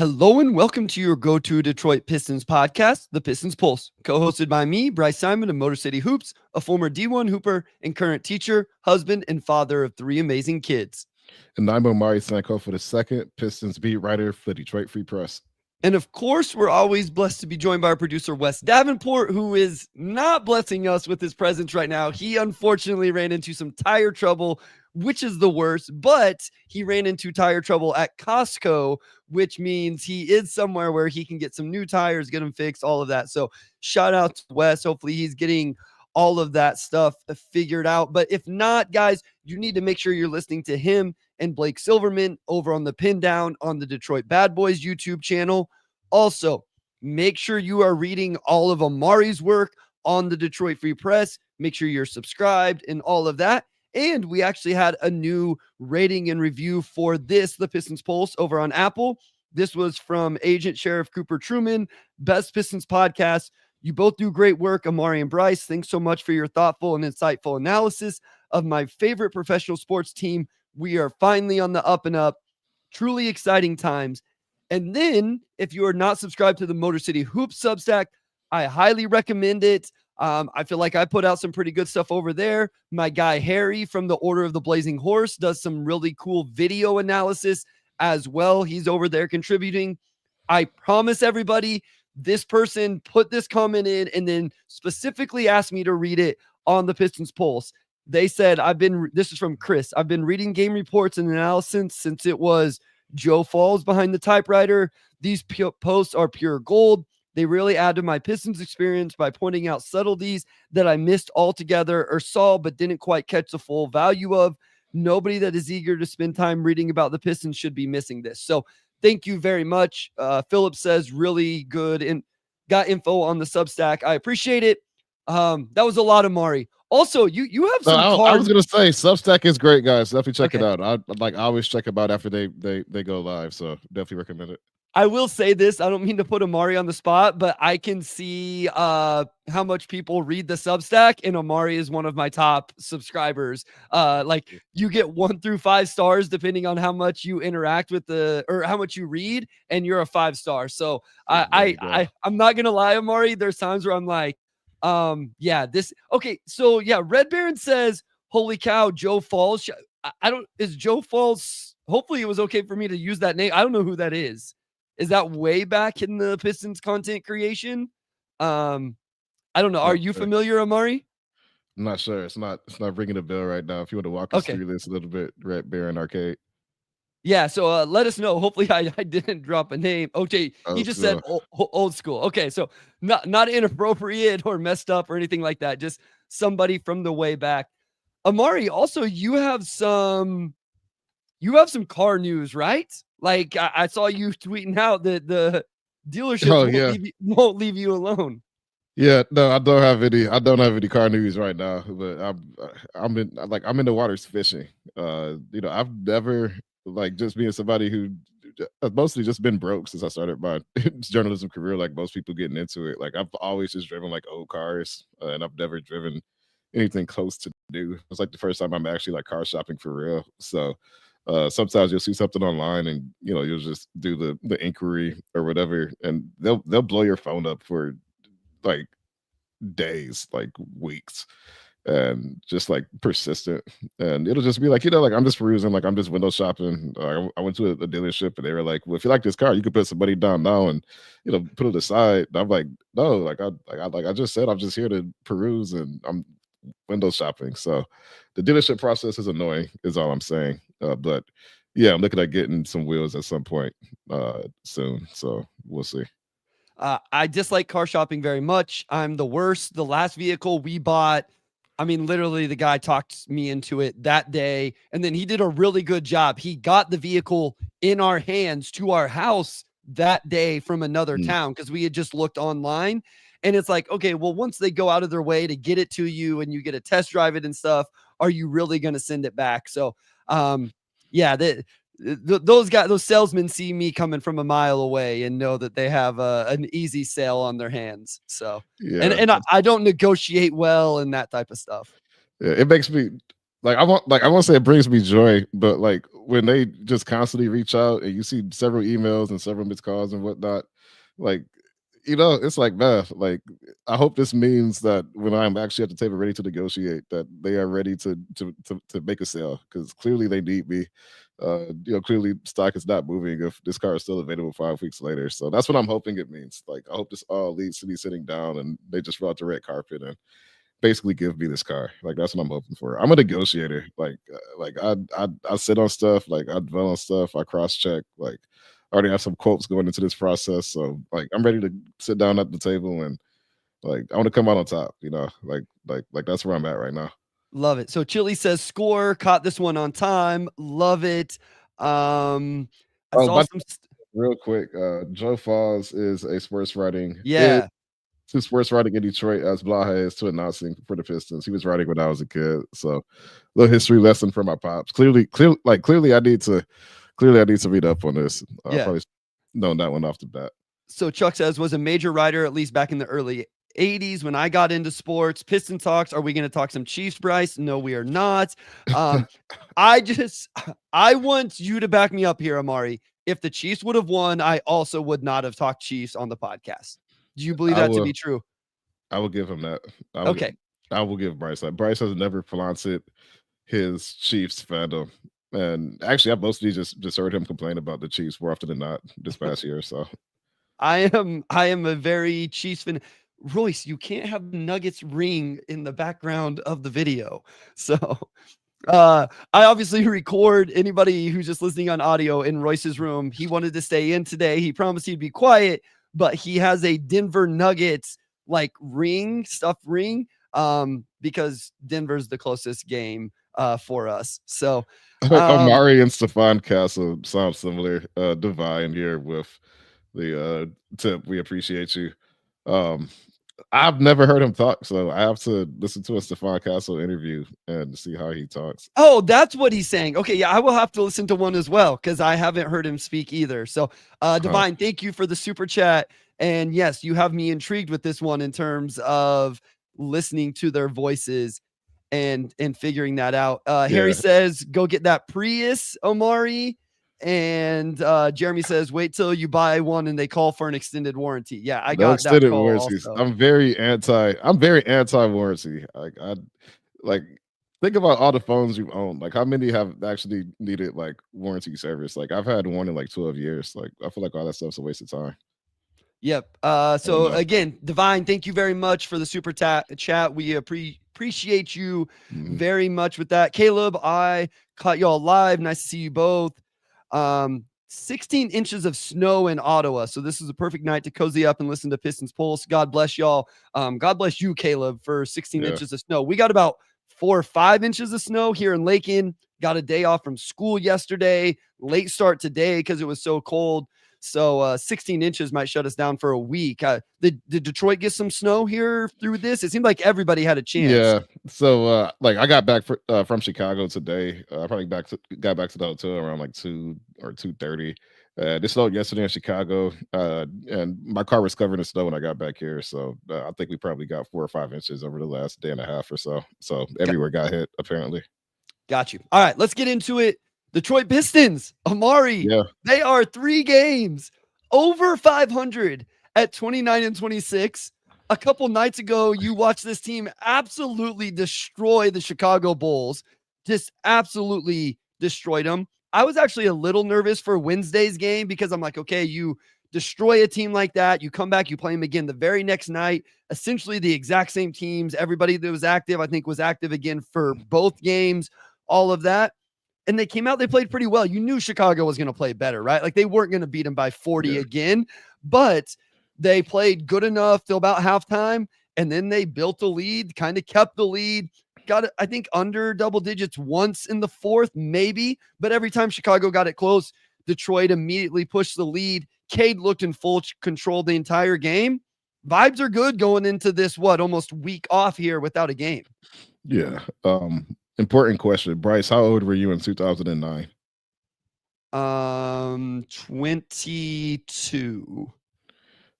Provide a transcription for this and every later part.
Hello and welcome to your go-to Detroit Pistons podcast, the Pistons Pulse, co-hosted by me, Bryce Simon of Motor City Hoops, a former D1 hooper and current teacher, husband, and father of three amazing kids. And I'm Omari Sankofa the second, Pistons beat writer for Detroit Free Press. And of course, we're always blessed to be joined by our producer, Wes Davenport, who is not blessing us with his presence right now. He unfortunately ran into some tire trouble, which is the worst, but he ran into tire trouble at Costco, which means he is somewhere where he can get some new tires, get them fixed, all of that. So shout out to Wes. Hopefully he's getting all of that stuff figured out. But if not, guys, you need to make sure you're listening to him and Blake Silverman over on the Pin Down on the Detroit Bad Boys YouTube channel. Also, make sure you are reading all of Omari's work on the Detroit Free Press. Make sure you're subscribed and all of that. And we actually had a new rating and review for this, the Pistons Pulse, over on Apple. This was from Agent Sheriff Cooper Truman, Best Pistons Podcast. You both do great work, Omari and Bryce. Thanks so much for your thoughtful and insightful analysis of my favorite professional sports team. We are finally on the up and up. Truly exciting times. And then, if you are not subscribed to the Motor City Hoops Substack, I highly recommend it. I feel like I put out some pretty good stuff over there. My guy Harry from the Order of the Blazing Horse does some really cool video analysis as well. He's over there contributing. I promise everybody, this person put this comment in and then specifically asked me to read it on the Pistons Pulse. They said, this is from Chris, I've been reading game reports and analysis since it was Joe Falls behind the typewriter. These posts are pure gold. They really add to my Pistons experience by pointing out subtleties that I missed altogether or saw but didn't quite catch the full value of. Nobody that is eager to spend time reading about the Pistons should be missing this. So thank you very much. Philip says really good and got info on the Substack. I appreciate it. That was a lot, Omari. Also, you have some cards. I was gonna say Substack is great, guys. Definitely check it out. I always check about after they go live, so definitely recommend it. I will say this. I don't mean to put Omari on the spot, but I can see how much people read the Substack, and Omari is one of my top subscribers. You get 1 through 5 stars depending on how much you interact with or how much you read, and you're a 5-star. So I'm not gonna lie, Omari. There's times where I'm like, Red Baron says, "Holy cow, Joe Falls." Is Joe Falls? Hopefully, it was okay for me to use that name. I don't know who that is. Is that way back in the Pistons content creation? I don't know. Are you familiar, Omari? I'm not sure. It's not ringing a bell right now. If you want to walk us through this a little bit, Red Baron Arcade. Yeah, so let us know. Hopefully, I didn't drop a name. Okay, he just said old school. Okay, so not inappropriate or messed up or anything like that. Just somebody from the way back. Omari, also, you have some car news, right? Like I saw you tweeting out that the dealership won't leave you alone. Yeah, no, I don't have any car news right now, but I'm into waters fishing. I've never just being somebody who I've mostly just been broke since I started my journalism career. Like most people getting into it, like I've always just driven like old cars, and I've never driven anything close to new. It's like the first time I'm actually like car shopping for real. So sometimes you'll see something online and you'll just do the inquiry or whatever, and they'll blow your phone up for like days, like weeks, and just like persistent, and it'll just be like I'm just perusing, like I'm just window shopping. I went to a dealership and they were like, well, if you like this car, you could put some money down now and put it aside. And I'm like, no, I just said I'm just here to peruse and I'm window shopping. So the dealership process is annoying is all I'm saying. But yeah, I'm looking at getting some wheels at some point soon, so we'll see. I dislike car shopping very much. I'm the worst. The last vehicle we bought, I mean, literally the guy talked me into it that day, and then he did a really good job. He got the vehicle in our hands to our house that day from another town because we had just looked online. And it's like, okay, well, once they go out of their way to get it to you and you get to test drive it and stuff, are you really going to send it back? So, those salesmen see me coming from a mile away and know that they have an easy sale on their hands. So, and I don't negotiate well and that type of stuff. Yeah, it makes me I won't say it brings me joy, but like when they just constantly reach out and you see several emails and several missed calls and whatnot, like, it's like, man, like, I hope this means that when I'm actually at the table ready to negotiate, that they are ready to make a sale, because clearly they need me. Clearly stock is not moving if this car is still available 5 weeks later. So that's what I'm hoping it means. Like, I hope this all leads to me sitting down and they just roll out the red carpet and basically give me this car. Like, that's what I'm hoping for. I'm a negotiator. Like I sit on stuff. Like, I dwell on stuff. I cross check. Like, I already have some quotes going into this process. So like, I'm ready to sit down at the table and like, I want to come out on top. Like that's where I'm at right now. Love it. So Chili says score, caught this one on time. Love it. I Oh, saw but some. real quick, Joe Falls is a sports writing. Yeah. To sports writing in Detroit as Blaha is to announcing for the Pistons. He was writing when I was a kid. So, little history lesson for my pops. Clearly, I need to read up on this. I Yeah. probably known that one off the bat. So Chuck says, was a major writer, at least back in the early 80s when I got into sports. Piston talks. Are we going to talk some Chiefs, Bryce? No, we are not. I want you to back me up here, Omari. If the Chiefs would have won, I also would not have talked Chiefs on the podcast. Do you believe that to be true? I will give him that. Okay. I will give Bryce that. Bryce has never flaunted his Chiefs fandom. And actually, I've mostly just heard him complain about the Chiefs more often than not this past year. So I am a very Chiefs fan. Royce, you can't have Nuggets ring in the background of the video. So I obviously record anybody who's just listening on audio in Royce's room. He wanted to stay in today. He promised he'd be quiet, but he has a Denver Nuggets like stuffed ring because Denver's the closest game for us. So Omari and Stefan Castle sound similar. Divine here with the tip. We appreciate you. I've never heard him talk, so I have to listen to a Stefan Castle interview and see how he talks. Oh, that's what he's saying. Okay, yeah, I will have to listen to one as well because I haven't heard him speak either. So, Divine, thank you for the super chat. And yes, you have me intrigued with this one in terms of listening to their voices and figuring that out. Harry says, "Go get that Prius, Omari." And Jeremy says, "Wait till you buy one and they call for an extended warranty." Yeah, I got that call warranties. also. I'm very anti warranty. Like think about all the phones you've owned. Like, how many have actually needed like warranty service? Like, I've had one in like 12 years. Like, I feel like all that stuff's a waste of time. Yep. So again, Divine, thank you very much for the super chat. We appreciate you very much with that. Caleb, I caught y'all live. Nice to see you both. 16 inches of snow in Ottawa. So this is a perfect night to cozy up and listen to Pistons Pulse. God bless y'all. God bless you, Caleb, for 16 inches of snow. We got about 4 or 5 inches of snow here in Lakin. Got a day off from school yesterday. Late start today because it was so cold. So 16 inches might shut us down for a week. Did Detroit get some snow here through this? It seemed like everybody had a chance. Yeah. So like, I got back from Chicago today. I probably got back to the hotel around like 2 or 2:30. It snowed yesterday in Chicago, and my car was covered in snow when I got back here. So I think we probably got 4 or 5 inches over the last day and a half or so. So everywhere got hit, apparently. Got you. All right, let's get into it. Detroit Pistons, Omari. Yeah. They are 3 games over 500 at 29-26. A couple nights ago, you watched this team absolutely destroy the Chicago Bulls. Just absolutely destroyed them. I was actually a little nervous for Wednesday's game because I'm like, okay, you destroy a team like that. You come back, you play them again the very next night. Essentially the exact same teams. Everybody that was active, I think, was active again for both games, all of that. And they came out, they played pretty well. You knew Chicago was going to play better, right? Like, they weren't going to beat them by 40 again, but they played good enough till about halftime. And then they built a lead, kind of kept the lead, got it, I think, under double digits once in the fourth, maybe. But every time Chicago got it close, Detroit immediately pushed the lead. Cade looked in full control the entire game. Vibes are good going into this, almost week off here without a game. Yeah. Important question. Bryce, how old were you in 2009? 22.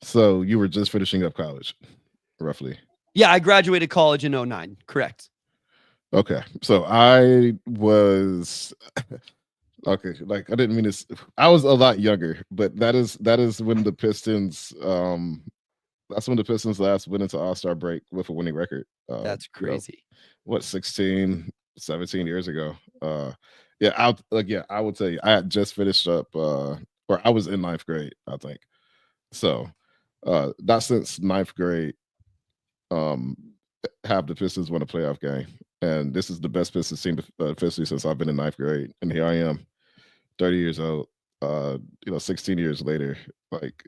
So you were just finishing up college, roughly. Yeah, I graduated college in 09. Correct. Okay. So I was Okay, like I didn't mean this. I was a lot younger, but that is when the Pistons that's when the Pistons last went into All-Star break with a winning record. That's You know, crazy. what 16, 17 years ago. Yeah, I will tell you, I had just finished up or I was in ninth grade, I think. So not since ninth grade um have the Pistons won a playoff game. And this is the best Pistons team officially since I've been in ninth grade. And here I am, 30 years old, 16 years later. Like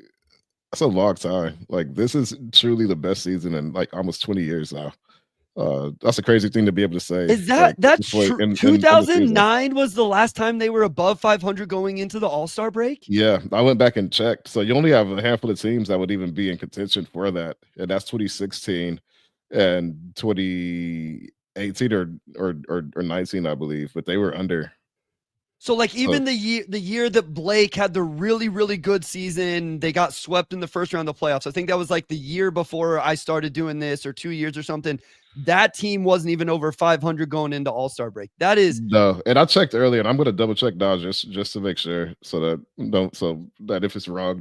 that's a long time. Like this is truly the best season in like almost 20 years now. That's a crazy thing to be able to say, Is like that's this point true? in the season. 2009 was the last time they were above 500 going into the All-Star break? Yeah, I went back and checked. So you only have a handful of teams that would even be in contention for that, and that's 2016 and 2018 or 19, I believe. But they were under. So like So even the year that Blake had the really, really good season, they got swept in the first round of the playoffs. I think that was like the year before I started doing this or 2 years or something. That team wasn't even over 500 going into All-Star break. That is no, and I checked earlier, and I'm going to double check now just to make sure, so that if it's wrong,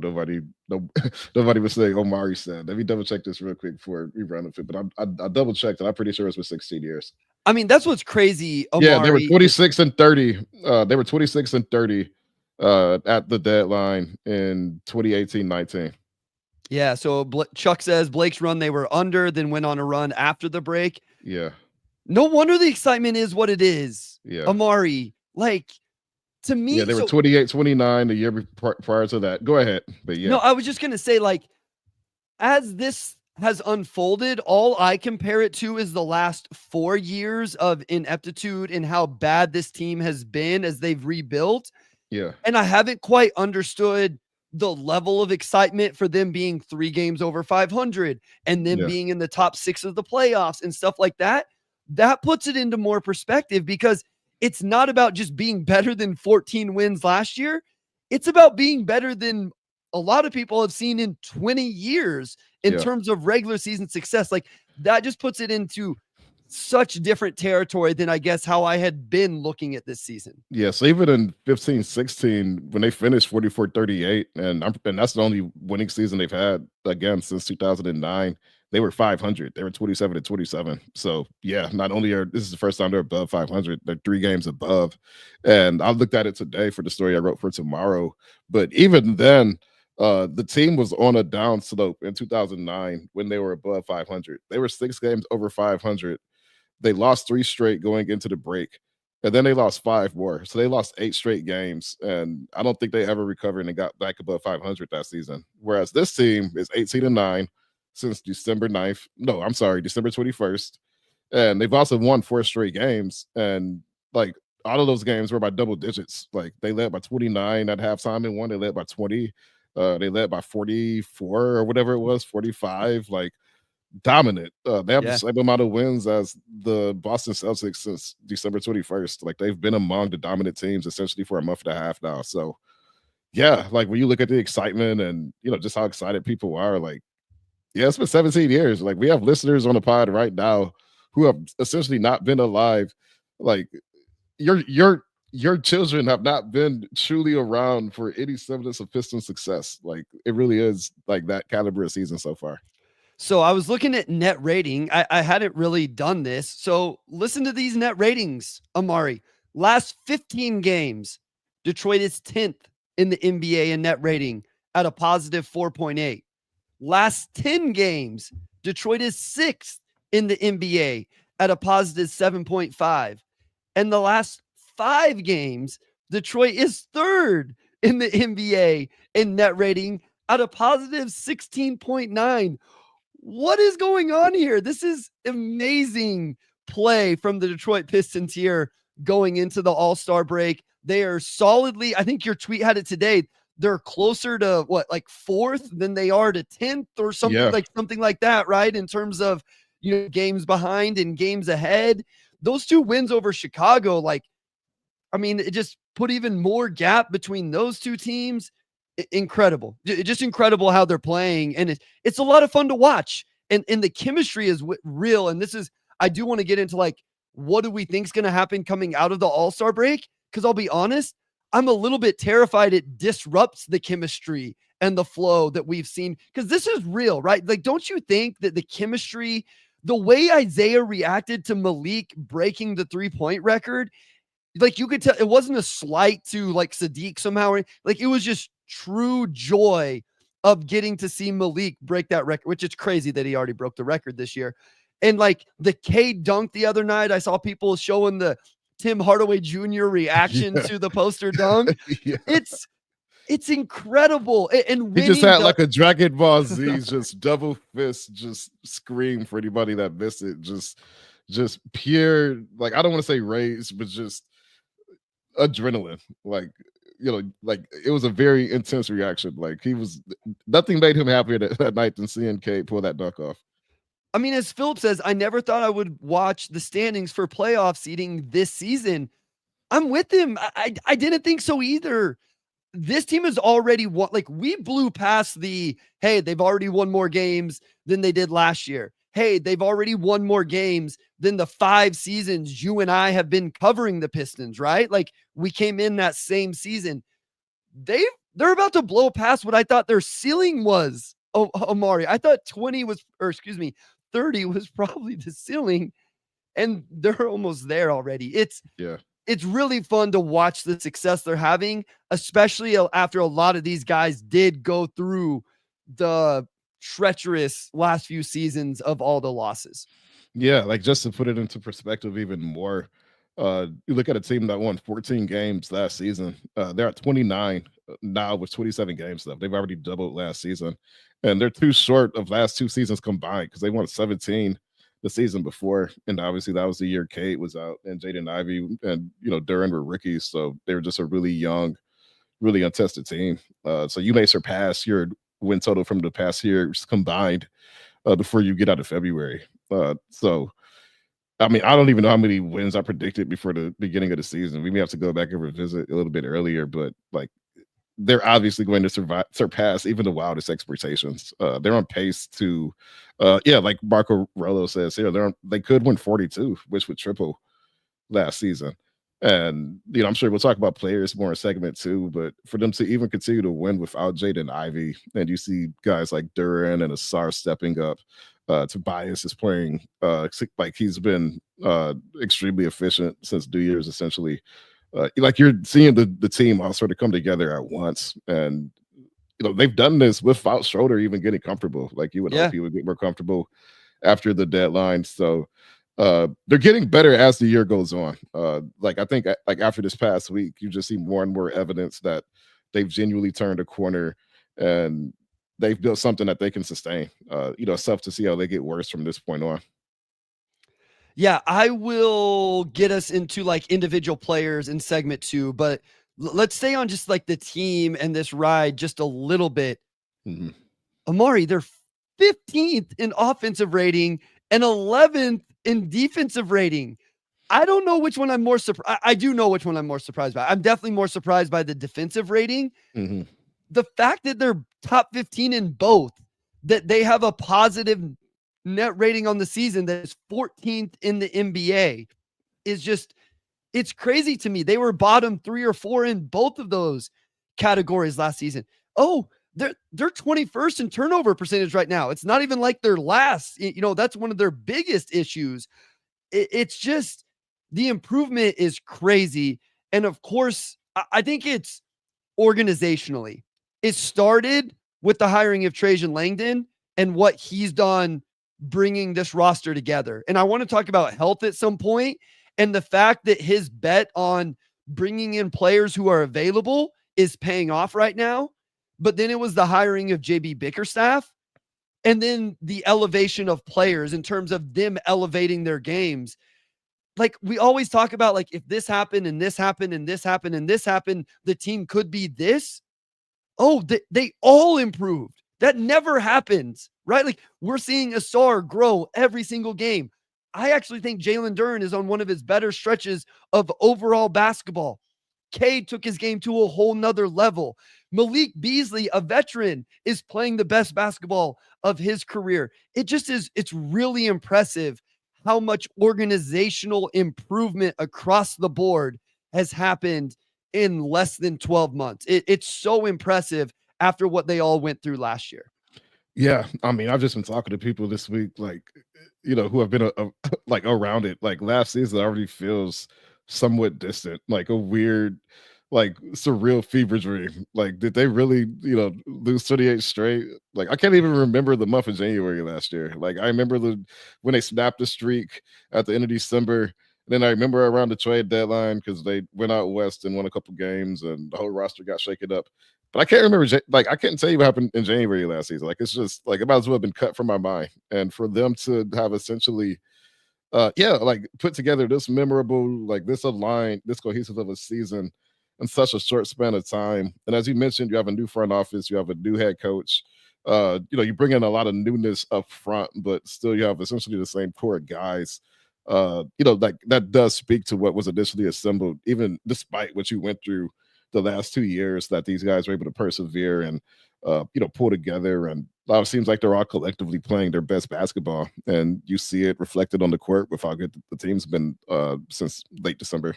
no, nobody was saying Omari said. Let me double check this real quick before we run with it. But I double checked, and I'm pretty sure it's with 16 years. I mean, that's what's crazy, Yeah, they were Omari. 26 and 30. They were 26 and 30 at the deadline in 2018-19. Yeah, so Chuck says Blake's run, they were under, then went on a run after the break. Yeah, No wonder the excitement is what it is. yeah. Amari, like to Yeah, me, they were so 28, 29 the year prior to that. Go ahead. But no, yeah, I was just gonna say, like, as this has unfolded, all I compare it to is the last 4 years of ineptitude and how bad this team has been as they've rebuilt. yeah, And I haven't quite understood the level of excitement for them being 3 games over 500 and them yeah, being in the top 6 of the playoffs and stuff like that. That puts it into more perspective because it's not about just being better than 14 wins last year. It's about being better than a lot of people have seen in 20 years in yeah. terms of regular season success. Like that just puts it into such different territory than I guess how I had been looking at this season. Yeah, so even in 15, 16, when they finished 44, 38, and that's the only winning season they've had again since 2009, they were 500. They were 27 and 27. So yeah, not only are this is the first time they're above 500, they're 3 games above. And I looked at it today for the story I wrote for tomorrow. But even then, the team was on a down slope in 2009 when they were above 500. They were 6 games over 500. They lost 3 straight going into the break, and then they lost 5 more. So they lost 8 straight games, and I don't think they ever recovered and got back above 500 that season. Whereas this team is 18-9 since December 9th. No, I'm sorry, December 21st. And they've also won 4 straight games. And like all of those games were by double digits. Like they led by 29 at halftime and one. They led by 20. They led by 44 or whatever it was, 45. Like dominant. They have the Yeah. same amount of wins as the Boston Celtics since December 21st. Like they've been among the dominant teams essentially for a month and a half now. So yeah, like when you look at the excitement and just how excited people are, like, yeah, it's been 17 years. Like we have listeners on the pod right now who have essentially not been alive. Like your children have not been truly around for any semblance of Piston success. Like it really is like that caliber of season so far. So I was looking at net rating. I hadn't really done this. So listen to these net ratings, Amari. Last 15 games, Detroit is 10th in the NBA in net rating at a positive 4.8. Last 10 games, Detroit is 6th in the NBA at a positive 7.5. And the last 5 games, Detroit is 3rd in the NBA in net rating at a positive 16.9. What is going on here? This is amazing play from the Detroit Pistons here going into the All-Star break. They are solidly, I think your tweet had it today. They're closer to what, like 4th than they are to 10th or something, Yeah. like something like that, right? In terms of, games behind and games ahead. Those 2 wins over Chicago, like, I mean, it just put even more gap between those 2 teams. Incredible. Just incredible how they're playing. And it's a lot of fun to watch. And the chemistry is real. And this is, I do want to get into like, what do we think is going to happen coming out of the All-Star break? Because I'll be honest, I'm a little bit terrified it disrupts the chemistry and the flow that we've seen, because this is real, right? Like, don't you think that the chemistry, the way Isaiah reacted to Malik breaking the 3-point record, like you could tell it wasn't a slight to like Sadiq somehow. Like it was just true joy of getting to see Malik break that record, which is crazy that he already broke the record this year. And like the Cade dunk the other night, I saw people showing the Tim Hardaway Jr. reaction Yeah. to the poster dunk. Yeah. It's incredible. And He just winning had like a Dragon Ball Z, just double fist, just scream for anybody that missed it. Just pure, like, I don't want to say rage, but just adrenaline. Like, like it was a very intense reaction. Like nothing made him happier that night than seeing Cade pull that dunk off. I mean, as Philip says, I never thought I would watch the standings for playoff seeding this season. I'm with him. I didn't think so either. This team has already won. Like, we blew past the, hey, they've already won more games than they did last year. Hey, they've already won more games than the 5 seasons you and I have been covering the Pistons, right? Like, we came in that same season. They're about to blow past what I thought their ceiling was. Oh, Omari, I thought 30 was probably the ceiling, and they're almost there already. It's really fun to watch the success they're having, especially after a lot of these guys did go through the treacherous last few seasons of all the losses. Yeah, like just to put it into perspective even more, you look at a team that won 14 games last season. They're at 29 now with 27 games left. They've already doubled last season, and they're too short of last 2 seasons combined because they won 17 the season before, and obviously that was the year Cade was out and Jaden Ivey and Duren were rookies, so they were just a really young, really untested team. So you may surpass your win total from the past years combined before you get out of February. So I mean, I don't even know how many wins I predicted before the beginning of the season. We may have to go back and revisit a little bit earlier, but like they're obviously going to surpass even the wildest expectations. They're on pace to, like Marco Rolo says here, they could win 42, which would triple last season. And I'm sure we'll talk about players more in segment 2, but for them to even continue to win without Jaden Ivey, and you see guys like Duren and Ausar stepping up. Tobias is playing like he's been extremely efficient since New Year's, essentially. Like you're seeing the team all sort of come together at once, and they've done this without Schroeder even getting comfortable. Like you would hope he would get more comfortable after the deadline. So they're getting better as the year goes on. Like I think like after this past week, you just see more and more evidence that they've genuinely turned a corner and they've built something that they can sustain. It's tough to see how they get worse from this point on. Yeah, I will get us into like individual players in segment 2, but let's stay on just like the team and this ride just a little bit. Mm-hmm. Omari, they're 15th in offensive rating and 11th in defensive rating. I don't know which one I'm more surprised. I do know which one I'm more surprised by. I'm definitely more surprised by the defensive rating. Mm-hmm. The fact that they're top 15 in both, that they have a positive net rating on the season that is 14th in the NBA is just, it's crazy to me. They were bottom 3 or 4 in both of those categories last season. Oh, they're 21st in turnover percentage right now. It's not even like they're last. That's one of their biggest issues. It's just the improvement is crazy. And of course, I think it's organizationally. It started with the hiring of Trajan Langdon and what he's done bringing this roster together. And I want to talk about health at some point and the fact that his bet on bringing in players who are available is paying off right now. But then it was the hiring of JB Bickerstaff and then the elevation of players in terms of them elevating their games. Like we always talk about, like, if this happened and this happened and this happened and this happened, the team could be this. Oh, they all improved. That never happens, right? Like we're seeing Ausar grow every single game. I actually think Jaylen Duren is on one of his better stretches of overall basketball. Cade took his game to a whole nother level. Malik Beasley, a veteran, is playing the best basketball of his career. It just is, it's really impressive how much organizational improvement across the board has happened in less than 12 months. It's so impressive after what they all went through last year. Yeah, I mean, I've just been talking to people this week, like, who have been like around it. Like last season already feels somewhat distant, like a weird, like surreal fever dream. Like, did they really, lose 38 straight? Like, I can't even remember the month of January last year. Like, I remember when they snapped the streak at the end of December. And then I remember around the trade deadline because they went out west and won a couple games, and the whole roster got shaken up. But I can't remember, like, I can't tell you what happened in January last season. Like, it's just like it might as well have been cut from my mind. And for them to have essentially, like put together this memorable, like this aligned, this cohesive of a season in such a short span of time. And as you mentioned, you have a new front office, you have a new head coach. You bring in a lot of newness up front, but still you have essentially the same core guys. Like that does speak to what was initially assembled, even despite what you went through the last 2 years, that these guys were able to persevere and pull together. And it seems like they're all collectively playing their best basketball, and you see it reflected on the court with how good the team's been since late December.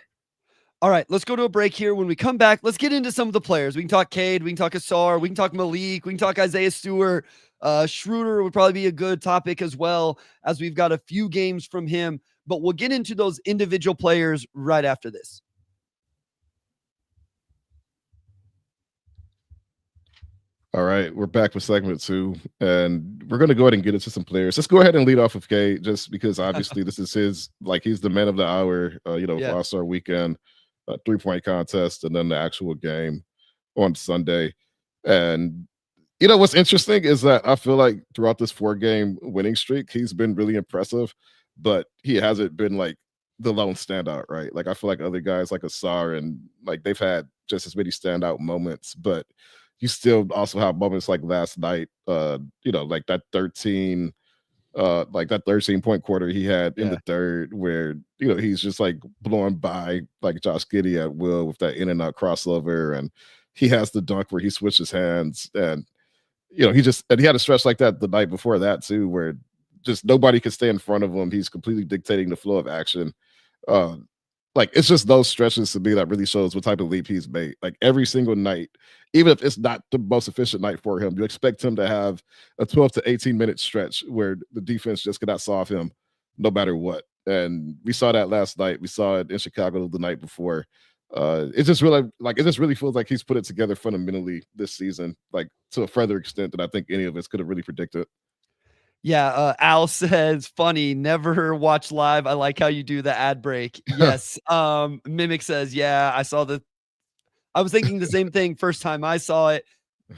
All right, let's go to a break here. When we come back, let's get into some of the players. We can talk Cade, we can talk Ausar, we can talk Malik, we can talk Isaiah Stewart. Schroeder would probably be a good topic as well, as we've got a few games from him. But we'll get into those individual players right after this. All right, we're back for segment 2, and we're going to go ahead and get into some players. Let's go ahead and lead off with Cade, just because obviously this is his, like, he's the man of the hour, for All-Star weekend, 3-point contest, and then the actual game on Sunday. And, what's interesting is that I feel like throughout this 4-game winning streak, he's been really impressive, but he hasn't been, like, the lone standout, right? Like, I feel like other guys like Ausar and, like, they've had just as many standout moments, but you still also have moments like last night, like that 13-point quarter he had in the third, where he's just like blowing by like Josh Giddey at will with that in and out crossover, and he has the dunk where he switches hands, and he had a stretch like that the night before that too, where just nobody could stay in front of him. He's completely dictating the flow of action. Like, it's just those stretches to me that really shows what type of leap he's made. Like, every single night, even if it's not the most efficient night for him, you expect him to have a 12 to 18-minute stretch where the defense just cannot solve him no matter what. And we saw that last night. We saw it in Chicago the night before. It just really feels like he's put it together fundamentally this season, like to a further extent than I think any of us could have really predicted. Yeah, Al says, funny, never watch live. I like how you do the ad break. Yes. Mimic says, yeah, I was thinking the same thing first time I saw it.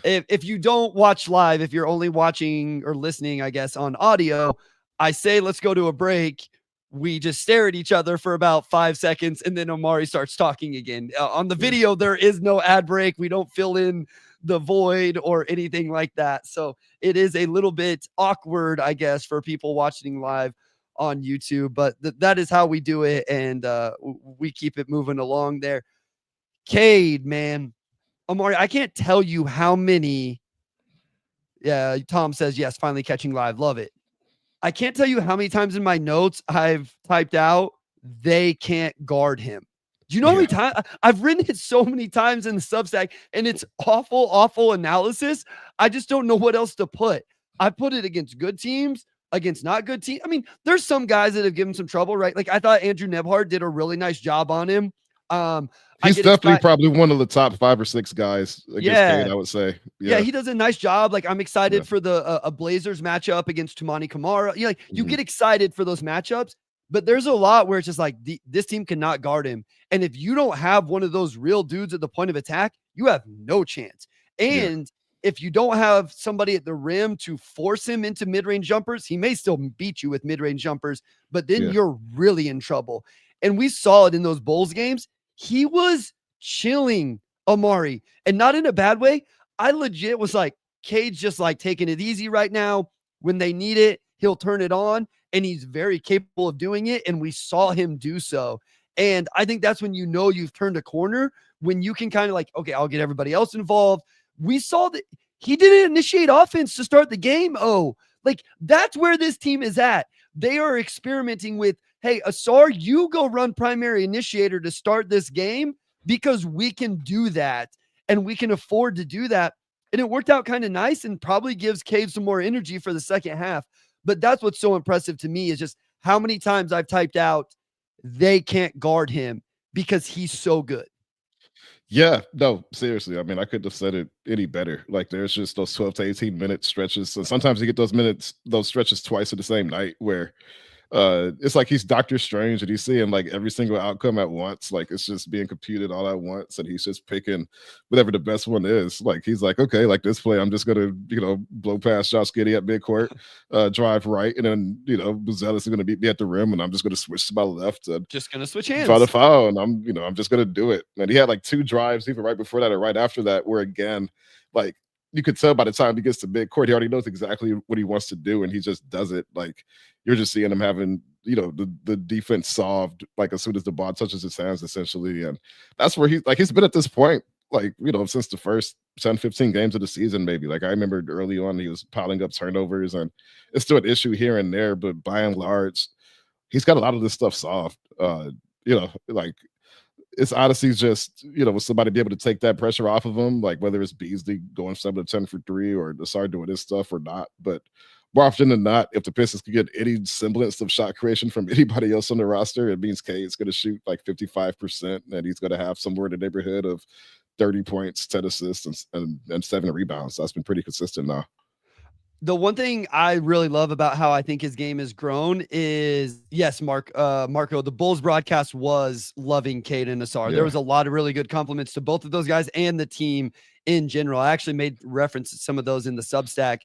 If you don't watch live, if you're only watching or listening, I guess, on audio, I say, let's go to a break. We just stare at each other for about 5 seconds, and then Omari starts talking again. On the video, there is no ad break. We don't fill in the void or anything like that. So it is a little bit awkward, I guess, for people watching live on YouTube, but that is how we do it. And we keep it moving along there. Cade, man, Omari, I can't tell you how many. Yeah. Tom says, yes, finally catching live. Love it. I can't tell you how many times in my notes I've typed out, they can't guard him. Do you know how many times I've written it so many times in the Substack, and it's awful analysis. I just don't know what else to put. I put it against good teams, against not good teams. I mean, there's some guys that have given some trouble, right? Like, I thought Andrew Nebhard did a really nice job on him. He's definitely probably one of the top 5 or 6 guys against Cade, I would say. Yeah, he does a nice job. Like, I'm excited for the a Blazers matchup against Tumani Kamara. You get excited for those matchups, but there's a lot where it's just like this team cannot guard him. And if you don't have one of those real dudes at the point of attack, you have no chance. And if you don't have somebody at the rim to force him into mid-range jumpers, he may still beat you with mid-range jumpers, but then you're really in trouble. And we saw it in those Bulls games. He was chilling Omari, and not in a bad way. I legit was like, Cade's just like taking it easy right now. When they need it, he'll turn it on, and he's very capable of doing it. And we saw him do so. And I think that's when you know you've turned a corner, when you can kind of like, okay, I'll get everybody else involved. We saw that he didn't initiate offense to start the game. Oh, like, that's where this team is at. They are experimenting with, hey, Ausar, you go run primary initiator to start this game, because we can do that and we can afford to do that. And it worked out kind of nice and probably gives Cade some more energy for the second half. But that's what's so impressive to me is just how many times I've typed out, they can't guard him because he's so good. Yeah, no, seriously. I mean, I couldn't have said it any better. Like, there's just those 12 to 18-minute stretches. So sometimes you get those stretches twice in the same night where it's like he's Doctor Strange and he's seeing like every single outcome at once. Like it's just being computed all at once, and he's just picking whatever the best one is. Like he's like, okay, like this play, I'm just gonna, blow past Josh Giddey at midcourt, drive right, and then Buzelis is gonna beat me at the rim, and I'm just gonna switch to my left and just gonna switch hands. Try to foul, and I'm just gonna do it. And he had like 2 drives even right before that or right after that, where again, like you could tell by the time he gets to midcourt, he already knows exactly what he wants to do, and he just does it. Like you're just seeing him having, the defense solved like as soon as the ball touches his hands, essentially. And that's where he's been at this point, like, since the first 10, 15 games of the season, maybe. Like I remember early on, he was piling up turnovers, and it's still an issue here and there, but by and large, he's got a lot of this stuff solved. Like it's honestly just, with somebody be able to take that pressure off of him, like whether it's Beasley going 7 to 10 for 3 or Ausar doing his stuff or not. But more often than not, if the Pistons could get any semblance of shot creation from anybody else on the roster, it means Cade's going to shoot like 55%, and he's going to have somewhere in the neighborhood of 30 points, 10 assists, and 7 rebounds. So that's been pretty consistent now. The one thing I really love about how I think his game has grown is, yes, Marco, the Bulls broadcast was loving Cade and Ausar. Yeah. There was a lot of really good compliments to both of those guys and the team in general. I actually made reference to some of those in the Substack.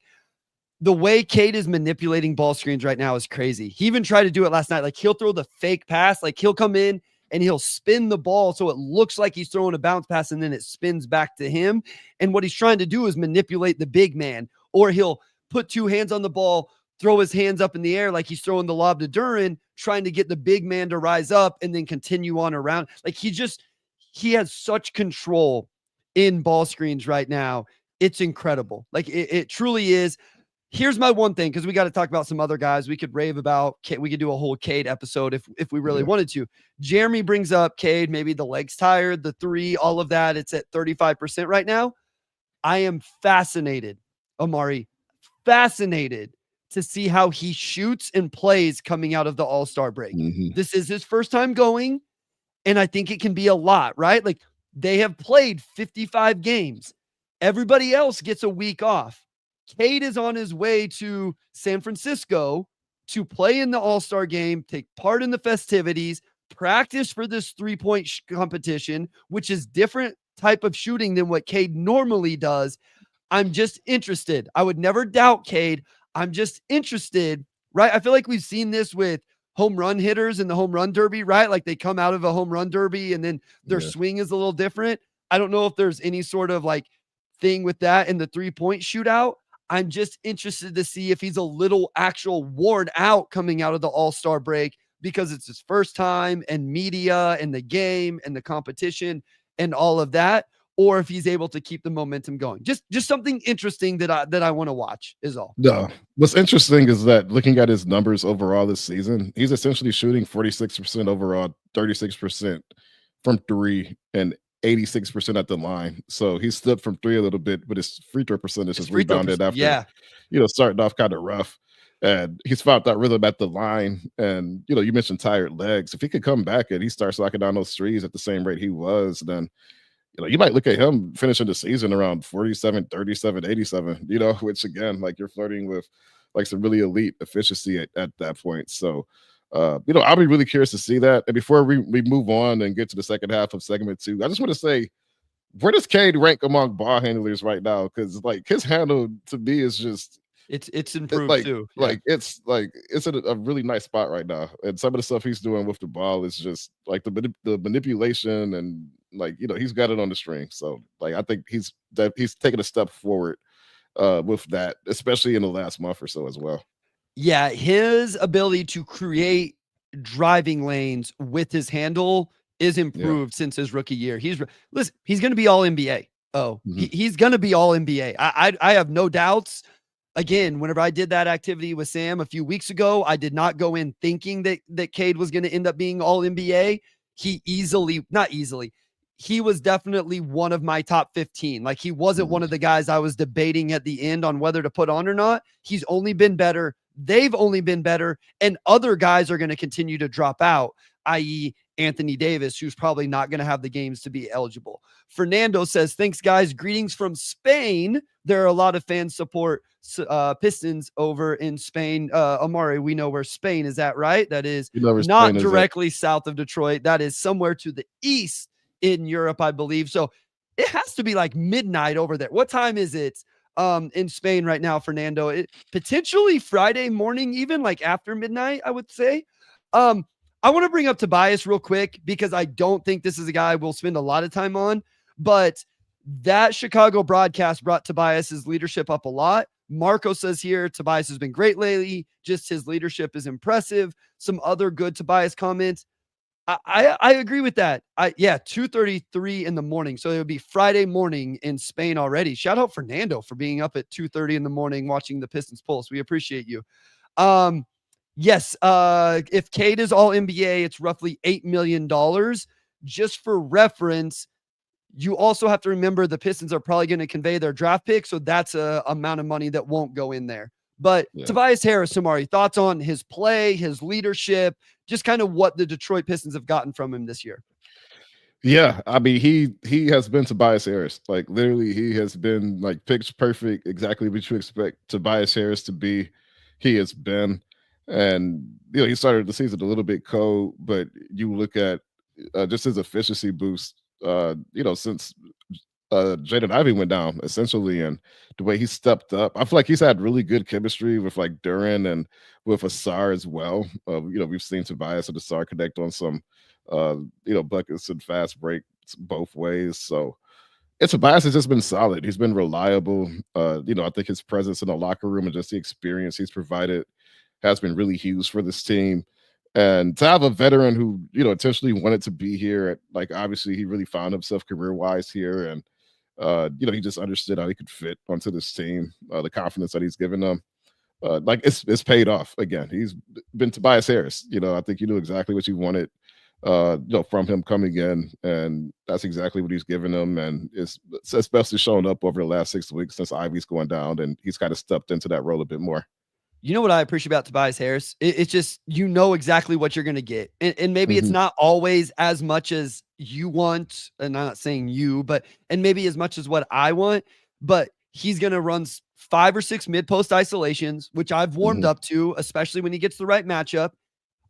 The way Cade is manipulating ball screens right now is crazy. He even tried to do it last night. Like he'll throw the fake pass, like he'll come in and he'll spin the ball so it looks like he's throwing a bounce pass and then it spins back to him. And what he's trying to do is manipulate the big man, or he'll put 2 hands on the ball, throw his hands up in the air like he's throwing the lob to Duren, trying to get the big man to rise up and then continue on around. Like he has such control in ball screens right now. It's incredible. Like it truly is. Here's my one thing, because we got to talk about some other guys we could rave about. We could do a whole Cade episode if we really wanted to. Jeremy brings up Cade, maybe the legs tired, the 3, all of that. It's at 35% right now. I am fascinated, Omari, fascinated to see how he shoots and plays coming out of the All-Star break. Mm-hmm. This is his first time going, and I think it can be a lot, right? Like they have played 55 games. Everybody else gets a week off. Cade is on his way to San Francisco to play in the All-Star game, take part in the festivities, practice for this 3-point competition, which is different type of shooting than what Cade normally does. I'm just interested. I would never doubt Cade. I'm just interested, right? I feel like we've seen this with home run hitters in the home run derby, right? Like they come out of a home run derby and then their swing is a little different. I don't know if there's any sort of like thing with that in the 3-point shootout. I'm just interested to see if he's a little actual worn out coming out of the All-Star break because it's his first time and media and the game and the competition and all of that, or if he's able to keep the momentum going. Just something interesting that I want to watch is all. No, what's interesting is that looking at his numbers overall this season, he's essentially shooting 46% overall, 36% from 3, and 86% at the line. So he slipped from 3 a little bit, but his free throw percentage has rebounded after, starting off kind of rough. And he's found that rhythm at the line. And, you mentioned tired legs. If he could come back and he starts knocking down those threes at the same rate he was, then, you might look at him finishing the season around 47, 37, 87, which again, like you're flirting with like some really elite efficiency at that point. So, I'll be really curious to see that. And before we move on and get to the second half of segment 2, I just want to say, where does Cade rank among ball handlers right now? Because like his handle to me is just it's improved too. Yeah. It's at a really nice spot right now. And some of the stuff he's doing with the ball is just like the manipulation and like he's got it on the string. So like I think he's taken a step forward with that, especially in the last month or so as well. Yeah, his ability to create driving lanes with his handle is improved since his rookie year. He's going to be all NBA. He's going to be all NBA. I have no doubts. Again, whenever I did that activity with Sam a few weeks ago, I did not go in thinking that Cade was going to end up being all NBA. He he was definitely one of my top 15. Like, he wasn't one of the guys I was debating at the end on whether to put on or not. He's only been better. They've only been better. And other guys are going to continue to drop out, i.e. Anthony Davis, who's probably not going to have the games to be eligible. Fernando says, thanks, guys. Greetings from Spain. There are a lot of fans support Pistons over in Spain. Omari, we know where Spain is at, right? That is not directly south of Detroit. That is somewhere to the east in Europe, I believe. So it has to be like midnight over there. What time is it in Spain right now, Fernando? Potentially Friday morning, even like after midnight, I would say. I want to bring up Tobias real quick because I don't think this is a guy we'll spend a lot of time on, but that Chicago broadcast brought Tobias's leadership up a lot. Marco says here, Tobias has been great lately. Just his leadership is impressive. Some other good Tobias comments. I agree with that. 2:33 in the morning. So it would be Friday morning in Spain already. Shout out Fernando for being up at 2:30 in the morning watching the Pistons Pulse. We appreciate you. Yes, if Cade is all NBA, it's roughly $8 million. Just for reference, you also have to remember the Pistons are probably going to convey their draft pick, so that's a amount of money that won't go in there. But Tobias Harris, Omari, thoughts on his play, his leadership, just kind of what the Detroit Pistons have gotten from him this year? Yeah, I mean, he has been Tobias Harris. Like, literally, he has been like pitch perfect, exactly what you expect Tobias Harris to be. He has been. And, he started the season a little bit cold, but you look at just his efficiency boost, since Jaden Ivey went down, essentially, and the way he stepped up. I feel like he's had really good chemistry with like Duren and with Ausar as well. We've seen Tobias and Ausar connect on some, buckets and fast breaks both ways. So Tobias has just been solid. He's been reliable. I think his presence in the locker room and just the experience he's provided has been really huge for this team. And to have a veteran who, intentionally wanted to be here, like, obviously he really found himself career-wise here. And, he just understood how he could fit onto this team, the confidence that he's given them. It's paid off again. He's been Tobias Harris. I think you knew exactly what you wanted, from him coming in, and that's exactly what he's given them. And it's especially shown up over the last 6 weeks since Ivy's going down, and he's kind of stepped into that role a bit more. You know what I appreciate about Tobias Harris? It's just, exactly what you're going to get. And maybe it's not always as much as you want. And I'm not saying you, and maybe as much as what I want, but he's going to run 5 or 6 mid-post isolations, which I've warmed up to, especially when he gets the right matchup.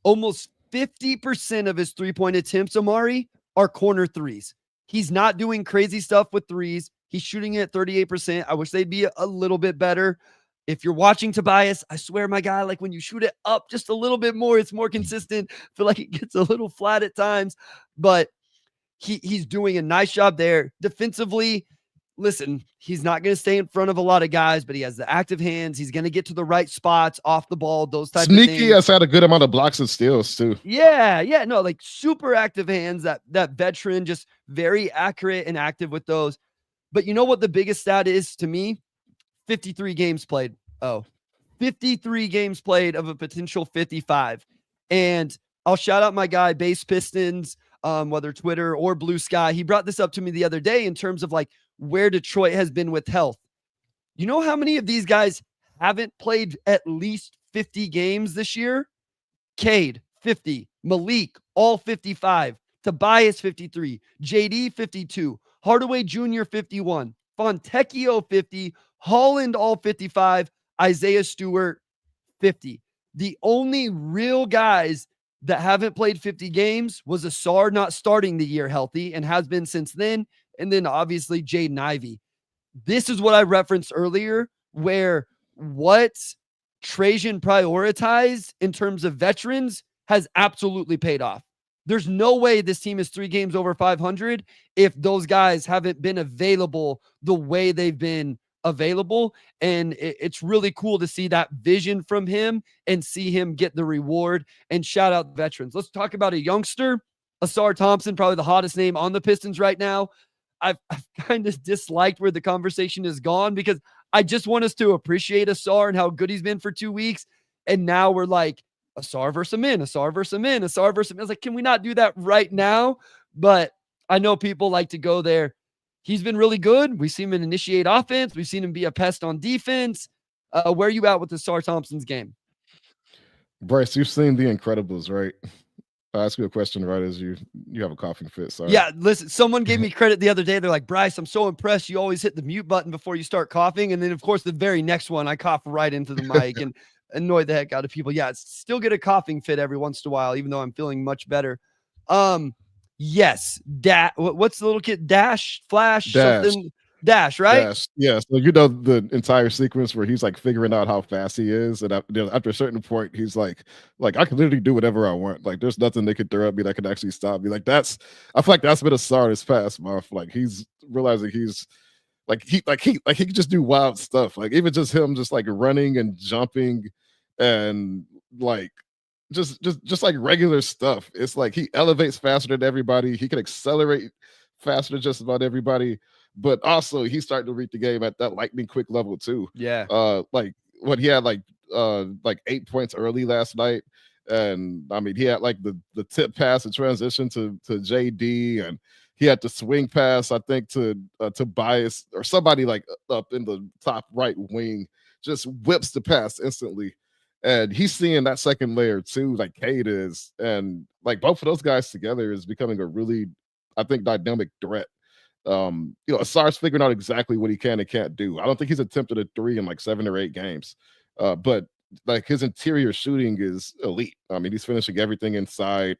Almost 50% of his three-point attempts, Omari, are corner threes. He's not doing crazy stuff with threes. He's shooting at 38%. I wish they'd be a little bit better. If you're watching Tobias, I swear, my guy, like, when you shoot it up just a little bit more, it's more consistent. I feel like it gets a little flat at times, but he's doing a nice job there. Defensively, listen, he's not going to stay in front of a lot of guys, but he has the active hands. He's going to get to the right spots off the ball, those types of things. Sneaky has had a good amount of blocks and steals too. Yeah. No, like, super active hands, that veteran, just very accurate and active with those. But you know what the biggest stat is to me? 53 games played. 53 games played of a potential 55. And I'll shout out my guy, Base Pistons, whether Twitter or Blue Sky. He brought this up to me the other day in terms of like where Detroit has been with health. You know how many of these guys haven't played at least 50 games this year? Cade, 50. Malik, all 55. Tobias, 53. JD, 52. Hardaway Jr., 51. Fontecchio, 50. Holland, all 55. Isaiah Stewart, 50. The only real guys that haven't played 50 games was Ausar not starting the year healthy and has been since then. And then obviously Jaden Ivey. This is what I referenced earlier, where what Trajan prioritized in terms of veterans has absolutely paid off. There's no way this team is 3 games over 500 if those guys haven't been available the way they've been available. And it's really cool to see that vision from him and see him get the reward. And shout out veterans. Let's talk about a youngster, Ausar Thompson, probably the hottest name on the Pistons right now. I've kind of disliked where the conversation has gone because I just want us to appreciate Ausar and how good he's been for 2 weeks. And now we're like, Ausar versus a min, Ausar versus a min, Ausar versus a min. I was like, can we not do that right now? But I know people like to go there. He's been really good. We've seen him initiate offense. We've seen him be a pest on defense. Where are you at with the Ausar Thompson's game? Bryce, you've seen The Incredibles, right? I'll ask you a question right as you have a coughing fit. Sorry. Yeah, listen, someone gave me credit the other day. They're like, Bryce, I'm so impressed. You always hit the mute button before you start coughing. And then, of course, the very next one, I cough right into the mic and annoy the heck out of people. Yeah, still get a coughing fit every once in a while, even though I'm feeling much better. Yes, what's the little kid? Flash, something. Dash, right? Dash. Yeah. So the entire sequence where he's like figuring out how fast he is, and after a certain point, he's like I can literally do whatever I want. Like there's nothing they could throw at me that could actually stop me. Like I feel like that's been a star this past month. Like he's realizing he's he can just do wild stuff. Like even just him just like running and jumping and like just like regular stuff. It's like he elevates faster than everybody. He can accelerate faster than just about everybody. But also he's starting to read the game at that lightning quick level too. Yeah. Like what he had like 8 points early last night. And I mean he had like the tip pass and transition to JD, and he had the swing pass, I think, to Tobias or somebody like up in the top right wing, just whips the pass instantly. And he's seeing that second layer too, like Cade is. And like both of those guys together is becoming a really, I think, dynamic threat. Ausar's figuring out exactly what he can and can't do. I don't think he's attempted a three in like 7 or 8 games. But like his interior shooting is elite. I mean, he's finishing everything inside.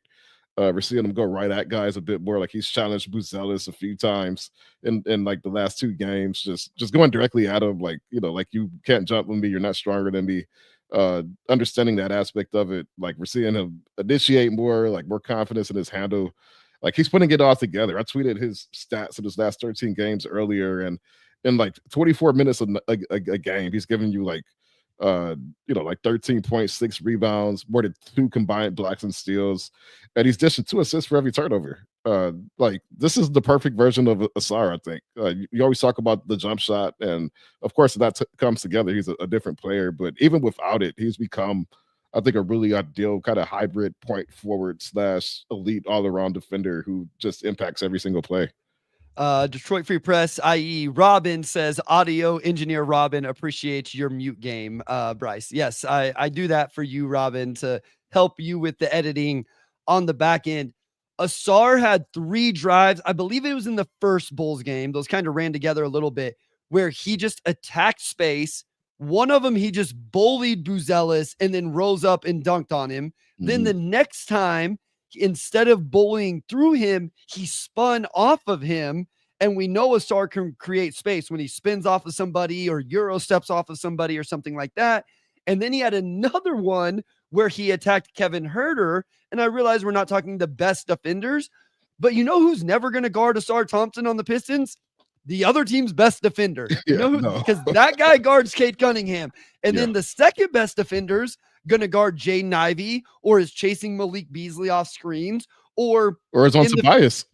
We're seeing him go right at guys a bit more. Like he's challenged Buzelis a few times in like the last 2 games, just going directly at him. Like, like you can't jump with me. You're not stronger than me. Understanding that aspect of it. Like we're seeing him initiate more, like more confidence in his handle. Like he's putting it all together. I tweeted his stats in his last 13 games earlier, and in like 24 minutes a game, he's giving you like 13.6 rebounds, more than 2 combined blocks and steals, and he's dishing 2 assists for every turnover. Like this is the perfect version of Ausar, I think. You always talk about the jump shot, and of course, if that comes together, he's a different player. But even without it, he's become, I think, a really ideal kind of hybrid point forward / elite all around defender who just impacts every single play. Detroit Free Press, i.e. Robin, says audio engineer Robin appreciates your mute game, Bryce. Yes, I do that for you, Robin, to help you with the editing on the back end. Ausar had 3 drives. I believe it was in the first Bulls game. Those kind of ran together a little bit where he just attacked space. One of them, he just bullied Buzelis and then rose up and dunked on him. Mm-hmm. Then the next time, instead of bullying through him, he spun off of him. And we know Ausar can create space when he spins off of somebody or Euro steps off of somebody or something like that. And then he had another one where he attacked Kevin Huerter. And I realize we're not talking the best defenders, but you know who's never going to guard Ausar Thompson on the Pistons? The other team's best defender. Because that guy guards Cade Cunningham. And then the second best defender's going to guard Jay Nivey or is chasing Malik Beasley off screens or is on Tobias.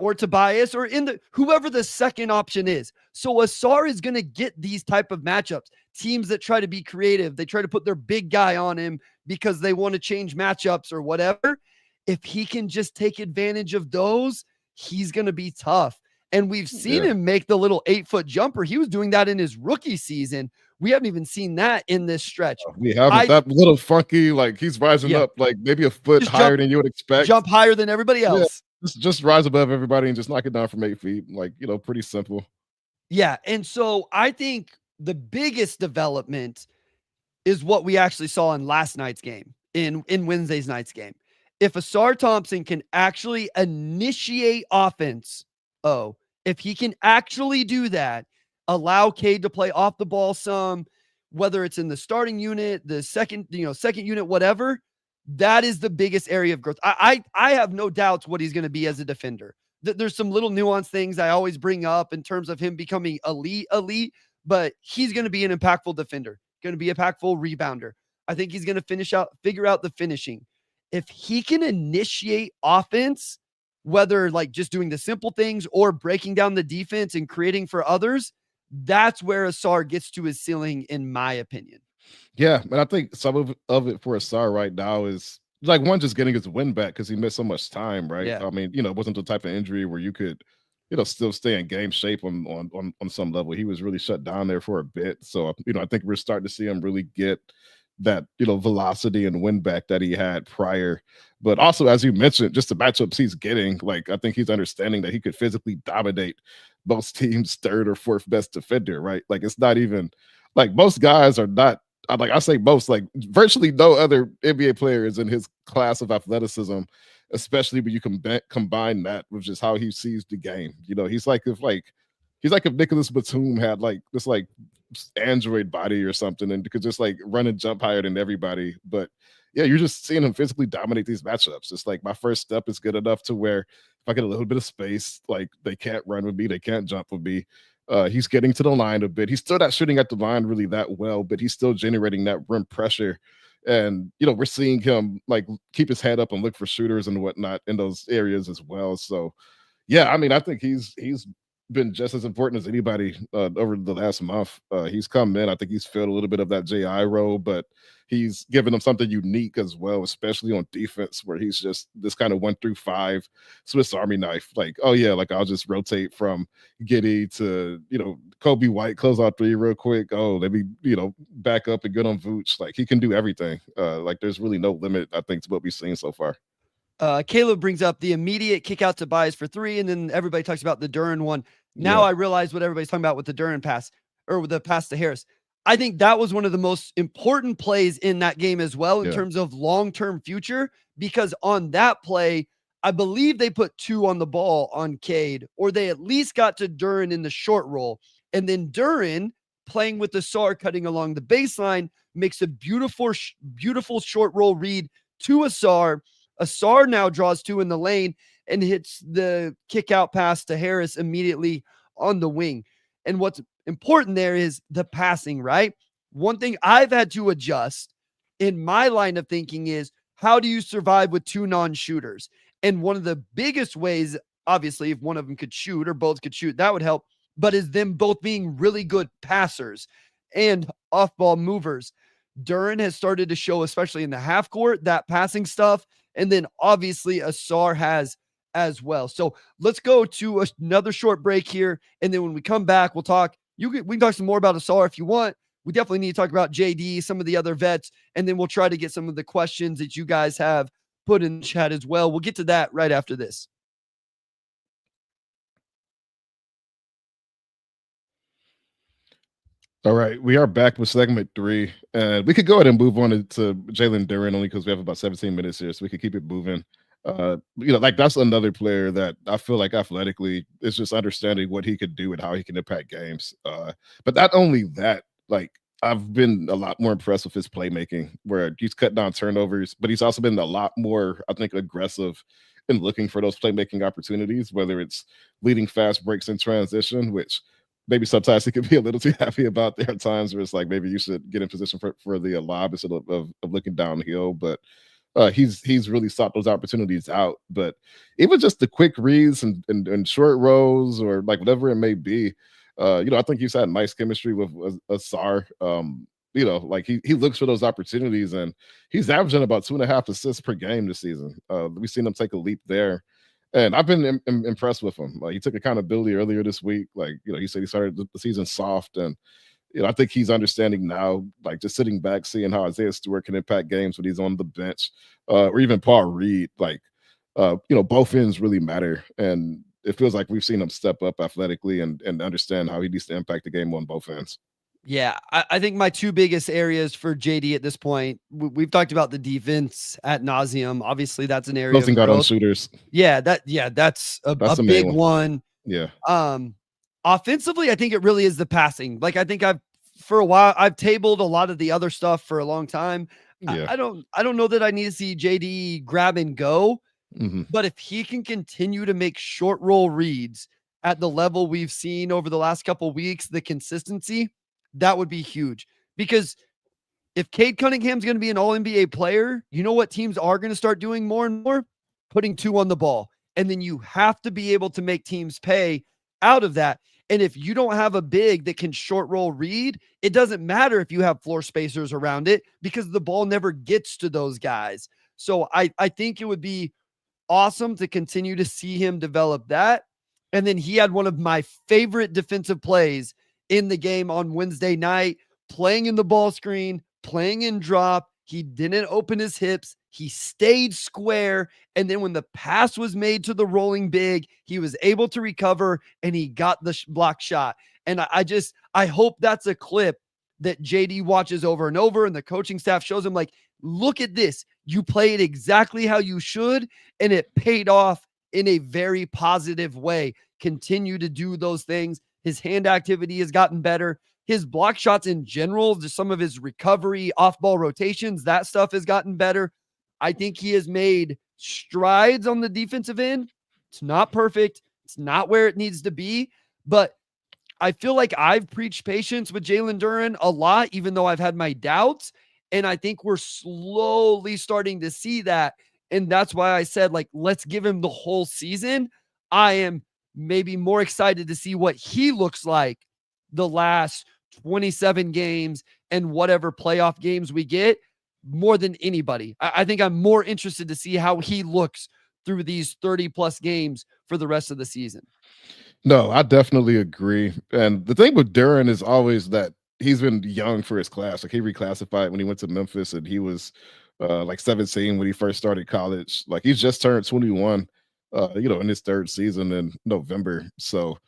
Or Tobias or whoever the second option is. So Ausar is going to get these type of matchups. Teams that try to be creative, they try to put their big guy on him because they want to change matchups or whatever. If he can just take advantage of those, he's going to be tough. And we've seen him make the little 8-foot jumper. He was doing that in his rookie season. We haven't even seen that in this stretch. We haven't. That little funky, like he's rising up like maybe a foot higher than you would expect. Jump higher than everybody else. Just rise above everybody and just knock it down from 8 feet. Like, pretty simple. Yeah. And so I think the biggest development is what we actually saw in last night's game, in Wednesday's night's game. If Ausar Thompson can actually initiate offense, if he can actually do that, allow Cade to play off the ball some, whether it's in the starting unit, the second unit, whatever, that is the biggest area of growth. I have no doubts what he's going to be as a defender. There's some little nuanced things I always bring up in terms of him becoming elite, but he's going to be an impactful defender, going to be an impactful rebounder. I think he's going to figure out the finishing. If he can initiate offense, whether like just doing the simple things or breaking down the defense and creating for others, that's where Ausar gets to his ceiling, in my opinion. Yeah, and I think some of it for Ausar right now is like one just getting his win back because he missed so much time, right? Yeah. I mean, it wasn't the type of injury where you could, still stay in game shape on some level. He was really shut down there for a bit. So, I think we're starting to see him really get that, velocity and win back that he had prior. But also, as you mentioned, just the matchups he's getting, like I think he's understanding that he could physically dominate most teams' third or fourth best defender, right? Like it's not even like most guys are not like I say most, like virtually no other NBA player is in his class of athleticism, especially when you combine that with just how he sees the game. He's like if Nicholas Batum had like this like android body or something and could just like run and jump higher than everybody. But yeah, you're just seeing him physically dominate these matchups. It's like my first step is good enough to where if I get a little bit of space, like they can't run with me, they can't jump with me. He's getting to the line a bit. He's still not shooting at the line really that well, but he's still generating that rim pressure. And we're seeing him like keep his head up and look for shooters and whatnot in those areas as well. So yeah, I mean, I think he's been just as important as anybody over the last month. He's come in. I think he's filled a little bit of that JI role, but he's given them something unique as well, especially on defense, where he's just this kind of 1 through 5 Swiss Army knife. Like, oh yeah, like I'll just rotate from Giddy to Kobe White, close out three real quick. Oh, let me back up and good on Vooch. Like he can do everything. Like there's really no limit, I think, to what we've seen so far. Caleb brings up the immediate kick out to Tobias for 3, and then everybody talks about the Duren one. Now Yeah. I realize what everybody's talking about with the Duren pass or with the pass to Harris. I think that was one of the most important plays in that game as well in Yeah. terms of long-term future, because on that play, I believe they put 2 on the ball on Cade, or they at least got to Duren in the short roll. And then Duren playing with the Ausar cutting along the baseline makes a beautiful short roll read to Ausar. Ausar now draws 2 in the lane and hits the kick out pass to Harris immediately on the wing. And what's important there is the passing, right? One thing I've had to adjust in my line of thinking is how do you survive with 2 non-shooters? And one of the biggest ways, obviously, if one of them could shoot or both could shoot, that would help, but is them both being really good passers and off-ball movers. Duren has started to show, especially in the half court, that passing stuff. And then obviously Ausar has as well. So let's go to another short break here. And then when we come back, we can talk some more about Ausar if you want. We definitely need to talk about JD, some of the other vets, and then we'll try to get some of the questions that you guys have put in the chat as well. We'll get to that right after this. All right, we are back with segment 3, and we could go ahead and move on to Jaylen Duren only because we have about 17 minutes here, so we could keep it moving. Like that's another player that I feel like athletically is just understanding what he could do and how he can impact games. But not only that, like I've been a lot more impressed with his playmaking, where he's cut down turnovers, but he's also been a lot more, I think, aggressive in looking for those playmaking opportunities, whether it's leading fast breaks in transition, which maybe sometimes he could be a little too happy about. There are times where it's like maybe you should get in position for the lob instead of looking downhill. But he's really sought those opportunities out. But even just the quick reads and short rows or like whatever it may be, I think he's had nice chemistry with Ausar. Like he looks for those opportunities and he's averaging about 2.5 assists per game this season. We've seen him take a leap there. And I've been impressed with him. He took accountability earlier this week. Like, he said he started the season soft. And, I think he's understanding now, like just sitting back, seeing how Isaiah Stewart can impact games when he's on the bench, or even Paul Reed. Like, both ends really matter. And it feels like we've seen him step up athletically and understand how he needs to impact the game on both ends. Yeah, I think my 2 biggest areas for JD at this point, we've talked about the defense ad nauseum. Obviously, that's an area Closing out on shooters. Yeah, that's a big one. Yeah. Offensively, I think it really is the passing. Like I think for a while I've tabled a lot of the other stuff for a long time. Yeah. I don't know that I need to see JD grab and go, but if he can continue to make short roll reads at the level we've seen over the last couple weeks, the consistency, that would be huge. Because if Cade Cunningham's going to be an all-NBA player, you know what teams are going to start doing more and more? Putting 2 on the ball. And then you have to be able to make teams pay out of that. And if you don't have a big that can short roll read, it doesn't matter if you have floor spacers around it because the ball never gets to those guys. So I think it would be awesome to continue to see him develop that. And then he had one of my favorite defensive plays in the game on Wednesday night, playing in the ball screen, playing in drop. He didn't open his hips. He stayed square. And then when the pass was made to the rolling big, he was able to recover and he got the block shot. And I hope that's a clip that JD watches over and over and the coaching staff shows him, like, look at this. You played exactly how you should, and it paid off in a very positive way. Continue to do those things. His hand activity has gotten better. His block shots in general, just some of his recovery, off-ball rotations, that stuff has gotten better. I think he has made strides on the defensive end. It's not perfect. It's not where it needs to be, but I feel like I've preached patience with Jaylen Duren a lot, even though I've had my doubts. And I think we're slowly starting to see that. And that's why I said, like, let's give him the whole season. I am maybe more excited to see what he looks like the last 27 games and whatever playoff games we get more than anybody. I think I'm more interested to see how he looks through these 30 plus games for the rest of the season. No, I definitely agree. And the thing with Duren is always that he's been young for his class. Like he reclassified when he went to Memphis and he was like 17 when he first started college. Like he's just turned 21, in his third season in November. So,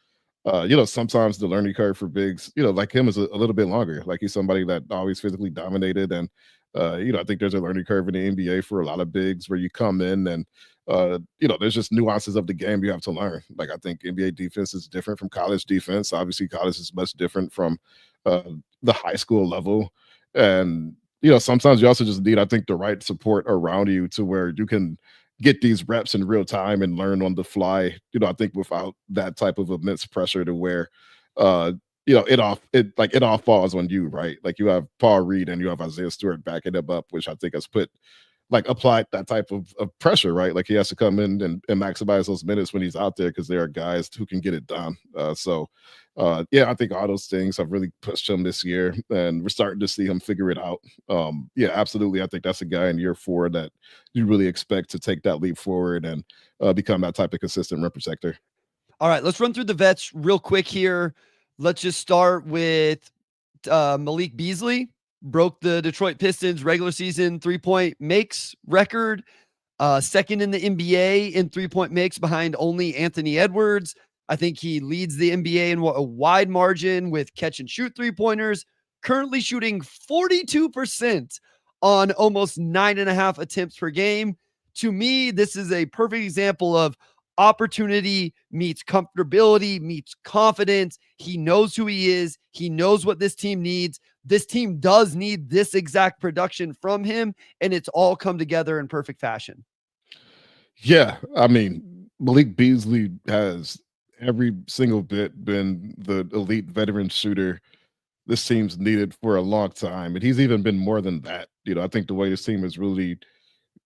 sometimes the learning curve for bigs, like him is a little bit longer. Like he's somebody that always physically dominated. And, I think there's a learning curve in the NBA for a lot of bigs where you come in and, there's just nuances of the game you have to learn. Like I think NBA defense is different from college defense. Obviously, college is much different from the high school level. And, sometimes you also just need, I think, the right support around you to where you can get these reps in real time and learn on the fly. I think without that type of immense pressure to where, it all falls on you, right? Like you have Paul Reed and you have Isaiah Stewart backing him up, which I think has applied that type of pressure, right? Like he has to come in and maximize those minutes when he's out there because there are guys who can get it done. I think all those things have really pushed him this year, and we're starting to see him figure it out. Absolutely. I think that's a guy in year 4 that you really expect to take that leap forward and become that type of consistent rim protector. All right, let's run through the vets real quick here. Let's just start with Malik Beasley. Broke the Detroit Pistons regular season 3-point makes record. Second in the NBA in 3-point makes behind only Anthony Edwards. I think he leads the NBA in a wide margin with catch and shoot 3-pointers, currently shooting 42% on almost 9.5 attempts per game. To me, this is a perfect example of opportunity meets comfortability, meets confidence. He knows who he is. He knows what this team needs. This team does need this exact production from him, and it's all come together in perfect fashion. Yeah, I mean, Malik Beasley has every single bit been the elite veteran shooter this team's needed for a long time, and he's even been more than that. I think the way this team has really,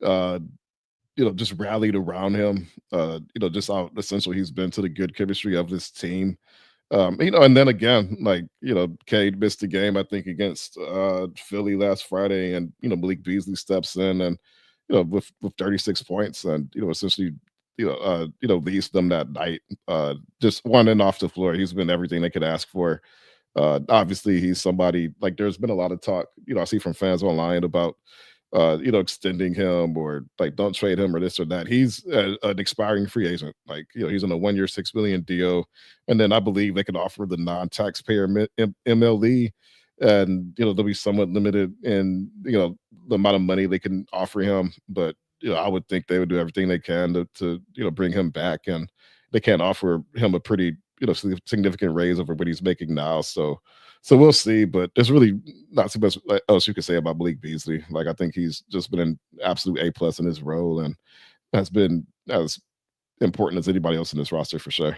just rallied around him, just how essential he's been to the good chemistry of this team. And then again, Cade missed the game, I think, against Philly last Friday, and Malik Beasley steps in and with 36 points and essentially leads them that night. Just on and off the floor, he's been everything they could ask for. Obviously, he's somebody like there's been a lot of talk, I see from fans online about extending him or like don't trade him or this or that. He's an expiring free agent. Like, he's on a 1-year, $6 million deal. And then I believe they can offer the non-taxpayer MLE. And, they'll be somewhat limited in, the amount of money they can offer him. But, I would think they would do everything they can to bring him back. And they can't offer him a pretty, significant raise over what he's making now. So we'll see, but there's really not too much else you could say about Malik Beasley. Like, I think he's just been an absolute A+ in his role and has been as important as anybody else in this roster for sure.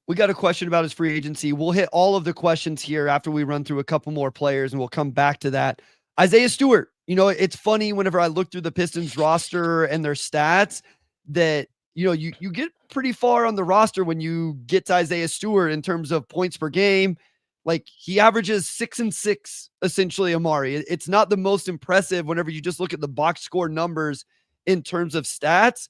We got a question about his free agency. We'll hit all of the questions here after we run through a couple more players, and we'll come back to that. Isaiah Stewart, it's funny whenever I look through the Pistons roster and their stats that, you get pretty far on the roster when you get to Isaiah Stewart in terms of points per game. Like, he averages 6 and 6, essentially, Omari. It's not the most impressive whenever you just look at the box score numbers in terms of stats.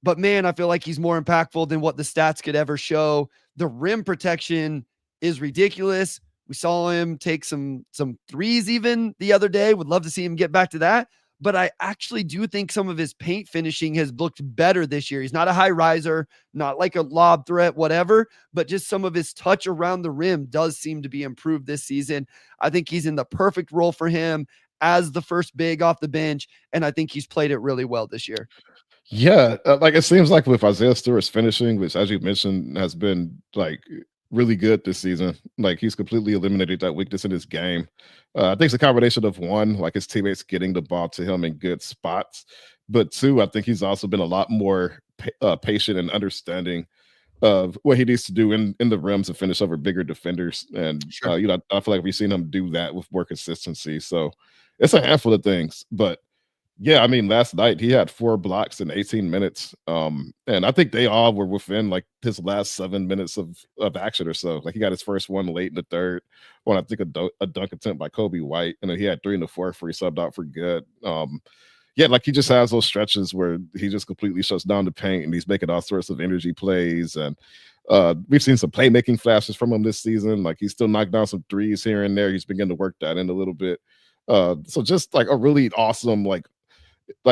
But man, I feel like he's more impactful than what the stats could ever show. The rim protection is ridiculous. We saw him take some threes even the other day. Would love to see him get back to that. But I actually do think some of his paint finishing has looked better this year. He's not a high riser, not like a lob threat, whatever, but just some of his touch around the rim does seem to be improved this season. I think he's in the perfect role for him as the first big off the bench, and I think he's played it really well this year. Yeah, like it seems like with Isaiah Stewart's finishing, which as you mentioned has been like really good this season. Like he's completely eliminated that weakness in his game. I think it's a combination of one, like his teammates getting the ball to him in good spots, but two, I think he's also been a lot more patient and understanding of what he needs to do in the rims to finish over bigger defenders. And Sure. I feel like we've seen him do that with more consistency. So it's a handful of things, but yeah, I mean, last night he had 4 blocks in 18 minutes. And I think they all were within like his last 7 minutes of action or so. Like he got his first one late in the third, on I think a dunk attempt by Kobe White, and then he had 3 in the fourth where he subbed out for good. Yeah, like he just has those stretches where he just completely shuts down the paint and he's making all sorts of energy plays. And we've seen some playmaking flashes from him this season. Like he's still knocked down some threes here and there. He's beginning to work that in a little bit. So just like a really awesome, like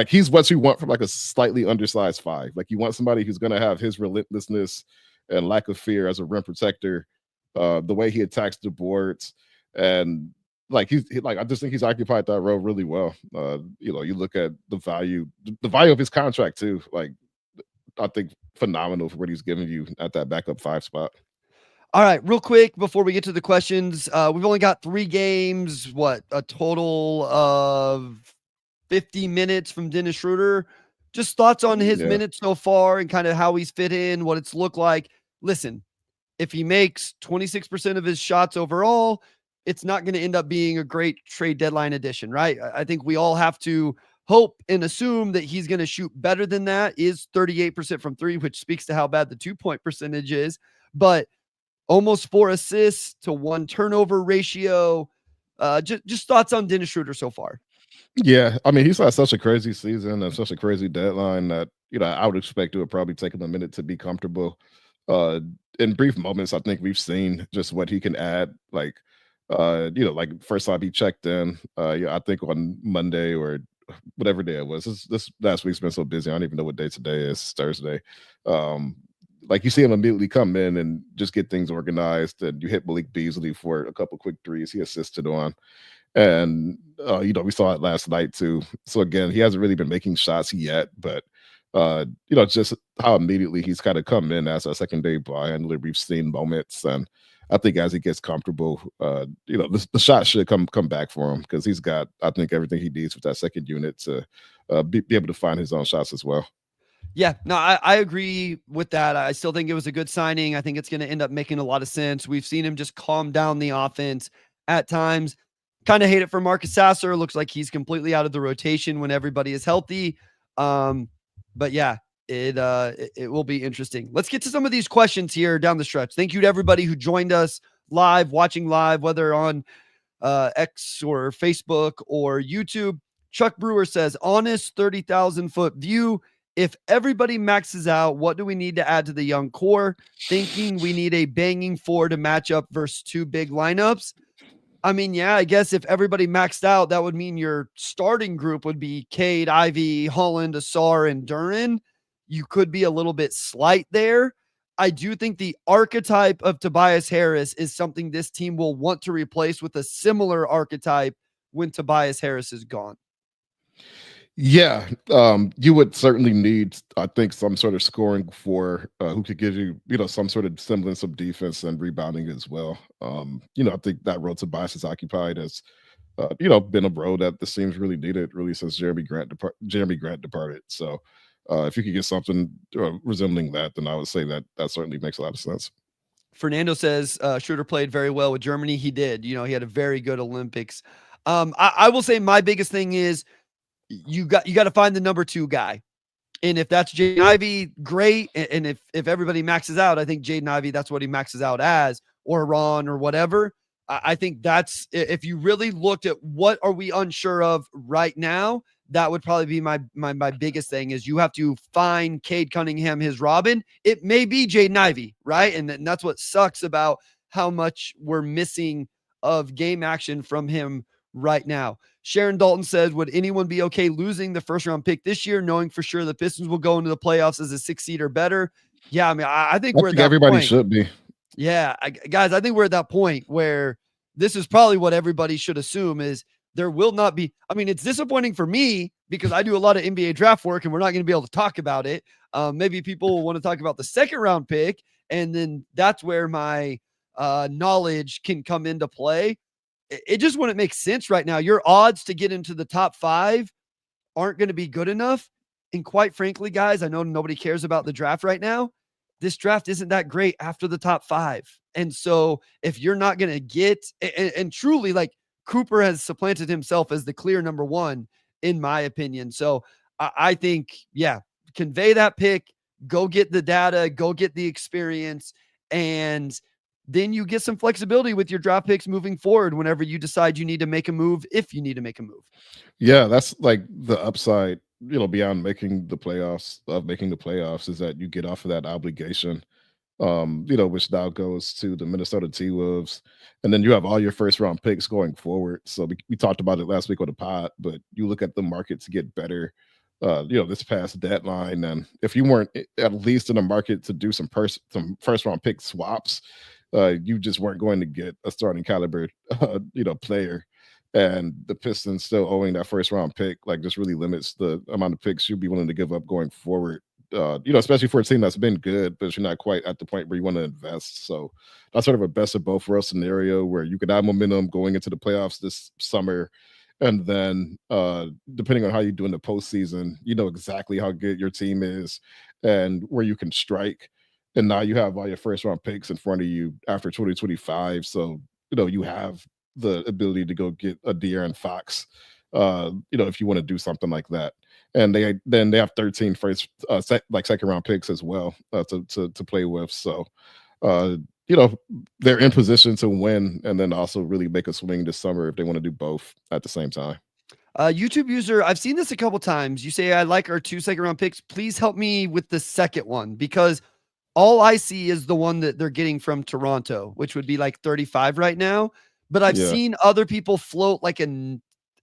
he's what you want from like a slightly undersized 5. Like you want somebody who's going to have his relentlessness and lack of fear as a rim protector, the way he attacks the boards, and like I just think he's occupied that role really well. You look at the value of his contract too. Like I think phenomenal for what he's giving you at that backup 5 spot. All right, real quick before we get to the questions, we've only got 3 games, a total of 50 minutes from Dennis Schroeder. Just thoughts on his minutes so far and kind of how he's fit in, what it's looked like. Listen, if he makes 26% of his shots overall, it's not going to end up being a great trade deadline addition, right? I think we all have to hope and assume that he's going to shoot better than that. Is 38% from 3, which speaks to how bad the 2-point percentage is, but almost 4 assists to 1 turnover ratio. Just thoughts on Dennis Schroeder so far. Yeah, I mean, he's had such a crazy season and such a crazy deadline that I would expect it would probably take him a minute to be comfortable. In brief moments, I think we've seen just what he can add. Like, like first time he checked in, I think on Monday or whatever day it was. This last week's been so busy, I don't even know what day today is. It's Thursday. Like you see him immediately come in and just get things organized, and you hit Malik Beasley for a couple quick threes he assisted on. And we saw it last night too. So again, he hasn't really been making shots yet, but just how immediately he's kind of come in as a secondary ball handler. We've seen moments, and I think as he gets comfortable, the shot should come back for him because he's got, I think, everything he needs with that second unit to be able to find his own shots as well. Yeah, no, I agree with that. I still think it was a good signing. I think it's going to end up making a lot of sense. We've seen him just calm down the offense at times. Kind of hate it for Marcus Sasser. Looks like he's completely out of the rotation when everybody is healthy. But yeah, it will be interesting. Let's get to some of these questions here down the stretch. Thank you to everybody who joined us watching live, whether on X or Facebook or YouTube. Chuck Brewer says, honest 30,000 foot view. If everybody maxes out, what do we need to add to the young core? Thinking we need a banging 4 to match up versus 2 big lineups. I mean, yeah, I guess if everybody maxed out, that would mean your starting group would be Cade, Ivy, Holland, Ausar, and Duren. You could be a little bit slight there. I do think the archetype of Tobias Harris is something this team will want to replace with a similar archetype when Tobias Harris is gone. Yeah, you would certainly need, I think, some sort of scoring for who could give you, some sort of semblance of defense and rebounding as well. I think that role Tobias has occupied has, been a role that the team's really needed, really since Jeremy Grant departed. So, if you could get something resembling that, then I would say that certainly makes a lot of sense. Fernando says Schroeder played very well with Germany. He did. He had a very good Olympics. I will say my biggest thing is, you got to find the number 2 guy. And if that's Jaden Ivey, great. And if everybody maxes out, I think Jaden Ivey, that's what he maxes out as, or Ron or whatever. I think that's, if you really looked at what are we unsure of right now, that would probably be my biggest thing is you have to find Cade Cunningham his Robin. It may be Jaden Ivey, right? And that's what sucks about how much we're missing of game action from him right now. Sharon Dalton says, would anyone be okay losing the first round pick this year, knowing for sure the Pistons will go into the playoffs as a 6 seed or better? Yeah, I mean, I think we're at that everybody point. should be. Yeah, guys, I think we're at that point where this is probably what everybody should assume is there will not be. I mean, it's disappointing for me because I do a lot of NBA draft work and we're not going to be able to talk about it. Maybe people will want to talk about the second round pick, and then that's where my knowledge can come into play. It just wouldn't make sense right now. Your odds to get into the top 5 aren't going to be good enough. And quite frankly, guys, I know nobody cares about the draft right now. This draft isn't that great after the top 5. And so if you're not going to get, and truly, like, Cooper has supplanted himself as the clear number 1, in my opinion. So I think, yeah, convey that pick, go get the data, go get the experience, and then you get some flexibility with your draft picks moving forward whenever you decide you need to make a move, if you need to make a move. Yeah, that's like the upside, beyond making the playoffs, is that you get off of that obligation, which now goes to the Minnesota T-Wolves. And then you have all your first round picks going forward. So we talked about it last week on the pod, but you look at the market to get better, this past deadline. And if you weren't at least in the market to do some first round pick swaps, you just weren't going to get a starting caliber, player. And the Pistons still owing that first round pick, like, just really limits the amount of picks you'd be willing to give up going forward. Especially for a team that's been good, but you're not quite at the point where you want to invest. So that's sort of a best of both worlds scenario where you could have momentum going into the playoffs this summer. And then depending on how you do in the postseason, you know exactly how good your team is and where you can strike. And now you have all your first round picks in front of you after 2025. So, you have the ability to go get a De'Aaron Fox, if you want to do something like that. And they have 13 second round picks as well to play with. So, they're in position to win and then also really make a swing this summer if they want to do both at the same time. YouTube user, I've seen this a couple times. You say, I like our 2 second round picks. Please help me with the second one, because all I see is the one that they're getting from Toronto, which would be like 35 right now. But I've seen other people float like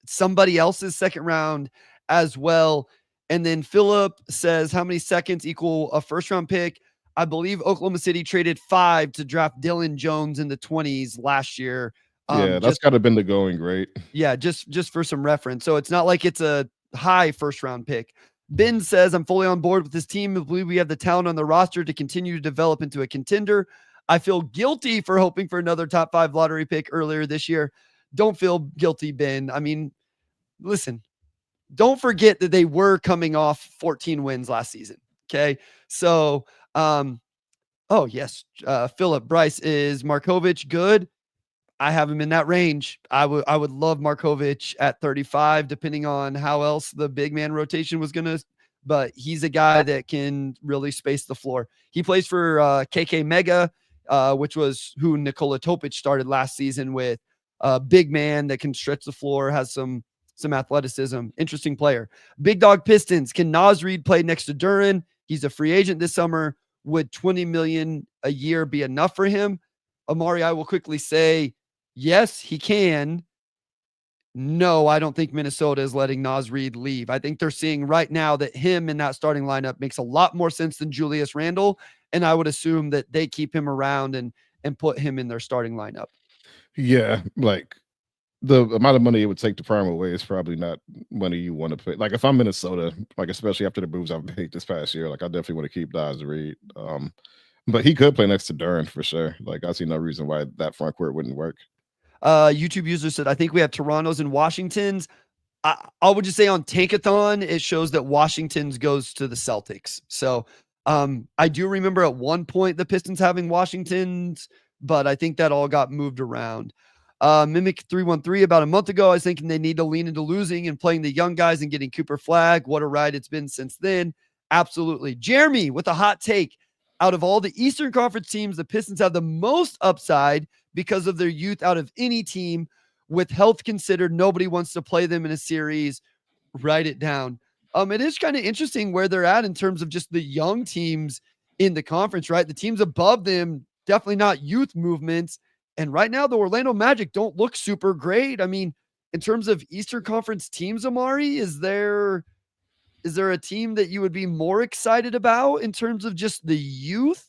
somebody else's second round as well. And then Philip says, how many seconds equal a first round pick? I believe Oklahoma City traded 5 to draft Dylan Jones in the 20s last year. That's got to been the going rate. Yeah, just for some reference. So it's not like it's a high first round pick. Ben says, I'm fully on board with this team. I believe we have the talent on the roster to continue to develop into a contender. I feel guilty for hoping for another top 5 lottery pick earlier this year. Don't feel guilty, Ben. I mean, listen, don't forget that they were coming off 14 wins last season. Okay. So, oh yes. Philip, Bryce, is Markovic good? I have him in that range. I would love Markovic at 35, depending on how else the big man rotation was going to, but he's a guy that can really space the floor. He plays for KK Mega, which was who Nikola Topic started last season with. A big man that can stretch the floor, has some athleticism. Interesting player. Big Dog Pistons. Can Naz Reid play next to Duren? He's a free agent this summer. Would $20 million a year be enough for him? Omari, I will quickly say, yes, he can. No, I don't think Minnesota is letting Naz Reid leave. I think they're seeing right now that him in that starting lineup makes a lot more sense than Julius Randle. And I would assume that they keep him around and put him in their starting lineup. Yeah, like the amount of money it would take to prime away is probably not money you want to pay. Like, if I'm Minnesota, like, especially after the moves I've made this past year, like, I definitely want to keep Naz Reid. But he could play next to Duren for sure. Like, I see no reason why that front court wouldn't work. YouTube user said, I think we have Toronto's and Washington's. I would just say on Tankathon, it shows that Washington's goes to the Celtics. So I do remember at one point the Pistons having Washington's, but I think that all got moved around. Mimic 313, about a month ago, I was thinking they need to lean into losing and playing the young guys and getting Cooper Flag. What a ride it's been since then. Absolutely. Jeremy with a hot take. Out of all the Eastern Conference teams, the Pistons have the most upside because of their youth out of any team. With health considered, nobody wants to play them in a series. write it down. It is kind of interesting where they're at in terms of just the young teams in the conference, right? The teams above them, definitely not youth movements. And right now, the Orlando Magic don't look super great. I mean, in terms of Eastern Conference teams, Omari, is there a team that you would be more excited about in terms of just the youth?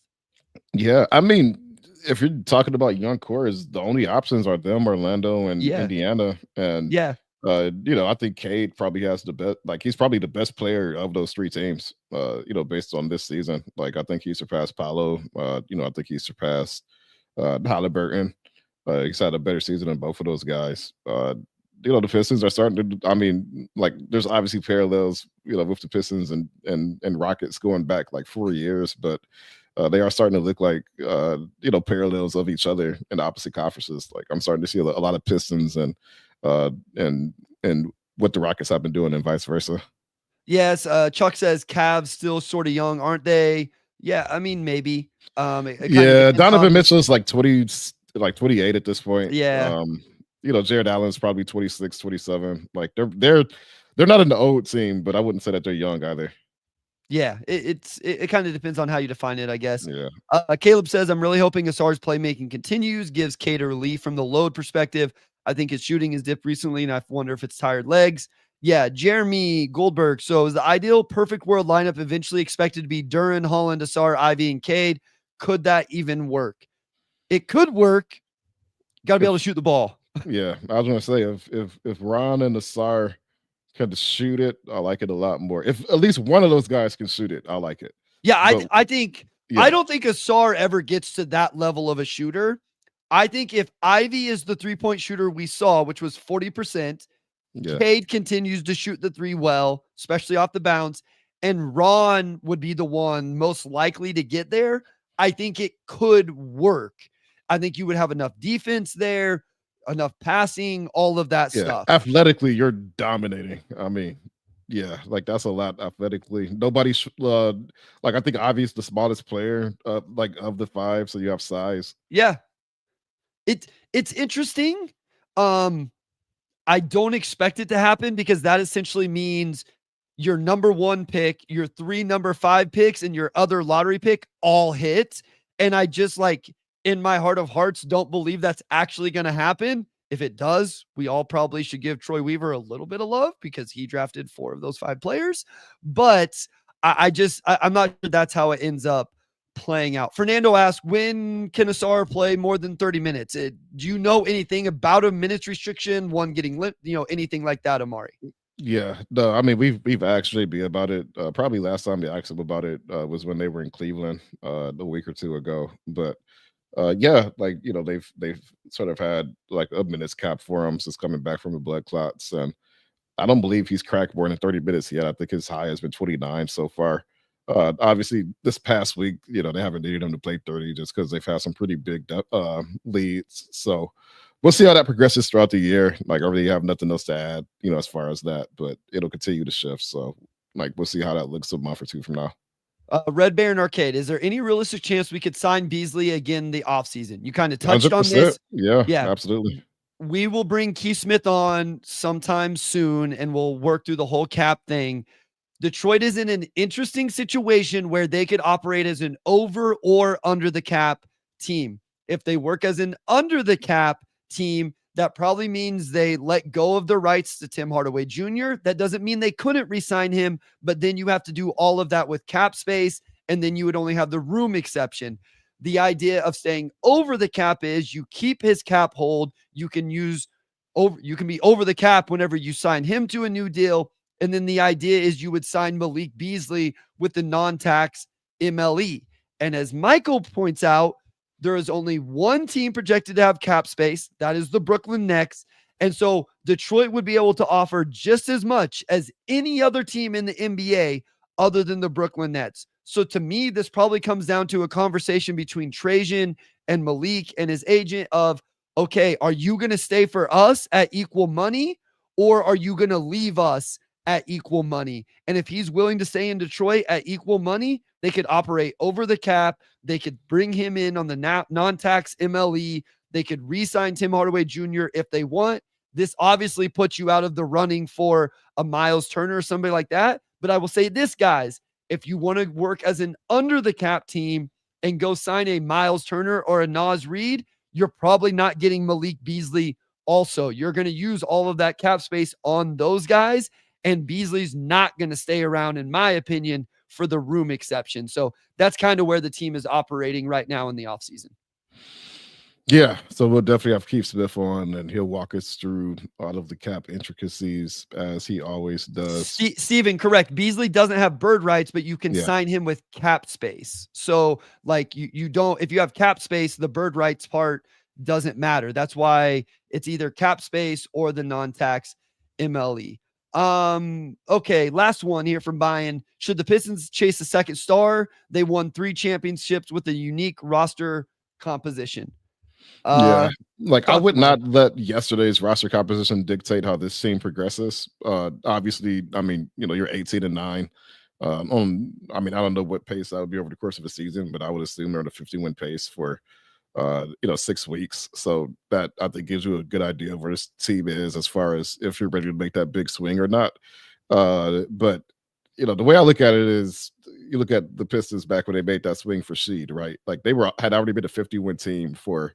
Yeah, I mean, if you're talking about young cores, the only options are them, Orlando and Yeah. Indiana. And Yeah. I think Cade probably has the best, like he's probably the best player of those three teams, based on this season. Like I think he surpassed Paolo. I think he surpassed Halliburton. He's had a better season than both of those guys. The Pistons are starting to. I mean, like there's obviously parallels, with the Pistons and Rockets going back like 4 years, but they are starting to look like parallels of each other in the opposite conferences. Like I'm starting to see a lot of Pistons and what the Rockets have been doing and vice versa. Yes, Chuck says Cavs still sort of young, aren't they? Yeah, I mean maybe. It kind of Yeah, depends Donovan on. Mitchell's like 20, like 28 at this point. Yeah, Jared Allen's probably 26, 27. Like they're not an old team, but I wouldn't say that they're young either. yeah. It kind of depends on how you define it, I guess. Yeah. Caleb says, I'm really hoping Ausar's playmaking continues, gives Cade a relief from the load perspective. I think his shooting has dipped recently, and I wonder if it's tired legs. Yeah, Jeremy Goldberg. So is the ideal perfect world lineup eventually expected to be Duren, Holland, Ausar, Ivy, and Cade? Could that even work? It could work. Got to be able to shoot the ball. Yeah, I was gonna say if Ron and Ausar can shoot it, I like it a lot more. If at least one of those guys can shoot it, I like it. Yeah, But I think yeah, I don't think Ausar ever gets to that level of a shooter. I think if Ivy is the 3-point shooter we saw, which was 40%, yeah, Cade continues to shoot the three well, especially off the bounce, and Ron would be the one most likely to get there. I think it could work. I think you would have enough defense there, enough passing, all of that yeah. stuff. Athletically, you're dominating. I mean, yeah, like that's a lot athletically. Nobody's like I think Ivy's the smallest player, like of the five, so you have size. Yeah. It's interesting. I don't expect it to happen because that essentially means your number 1 pick, your 3 number 5 picks, and your other lottery pick all hit. And I just like in my heart of hearts don't believe that's actually going to happen. If it does, we all probably should give Troy Weaver a little bit of love because he drafted 4 of those 5 players. But I'm not sure that's how it ends up playing out. Fernando asks, when can Ausar play more than 30 minutes? Do you know anything about a minutes restriction, one getting lit, anything like that, Omari? Yeah, no, I mean we've asked JB about it. Probably last time they asked him about it was when they were in Cleveland a week or two ago. But yeah, like they've sort of had like a minutes cap for him since coming back from the blood clots, and I don't believe he's cracked more than 30 minutes yet. I think his high has been 29 so far. Obviously, this past week, they haven't needed him to play 30 just because they've had some pretty big leads. So we'll see how that progresses throughout the year. Like, I really have nothing else to add, as far as that, but it'll continue to shift. So, like, we'll see how that looks a month or two from now. Red Baron Arcade, is there any realistic chance we could sign Beasley again the offseason? You kind of touched 100%. On this. Yeah, absolutely. We will bring Keith Smith on sometime soon, and we'll work through the whole cap thing. Detroit is in an interesting situation where they could operate as an over or under the cap team. If they work as an under the cap team, that probably means they let go of the rights to Tim Hardaway Jr. That doesn't mean they couldn't re-sign him, but then you have to do all of that with cap space, and then you would only have the room exception. The idea of staying over the cap is you keep his cap hold. You can be over the cap whenever you sign him to a new deal. And then the idea is you would sign Malik Beasley with the non-tax MLE. And as Michael points out, there is only one team projected to have cap space. That is the Brooklyn Nets. And so Detroit would be able to offer just as much as any other team in the NBA other than the Brooklyn Nets. So to me, this probably comes down to a conversation between Trajan and Malik and his agent of, okay, are you going to stay for us at equal money, or are you going to leave us at equal money? And if he's willing to stay in Detroit at equal money, they could operate over the cap. They could bring him in on the non-tax MLE. They could re-sign Tim Hardaway Jr. if they want. This obviously puts you out of the running for a Miles Turner or somebody like that. But I will say this, guys, if you want to work as an under the cap team and go sign a Miles Turner or a Naz Reid, you're probably not getting Malik Beasley also. You're going to use all of that cap space on those guys, and Beasley's not going to stay around, in my opinion, for the room exception. So that's kind of where the team is operating right now in the offseason. Yeah, so we'll definitely have Keith Smith on, and he'll walk us through all of the cap intricacies as he always does. Steven, correct. Beasley doesn't have bird rights, but you can sign him with cap space. So, like, you don't, if you have cap space, the bird rights part doesn't matter. That's why it's either cap space or the non-tax MLE. Okay, last one here from Bayern. Should the Pistons chase a second star? They won 3 championships with a unique roster composition. Yeah, like I would not let yesterday's roster composition dictate how this team progresses. Obviously, I mean, you're 18-9. I don't know what pace that would be over the course of a season, but I would assume they're on a 50-win pace for 6 weeks. So that, I think, gives you a good idea of where this team is as far as if you're ready to make that big swing or not. But the way I look at it is, you look at the Pistons back when they made that swing for Sheed, right? Like they had already been a 50-win team for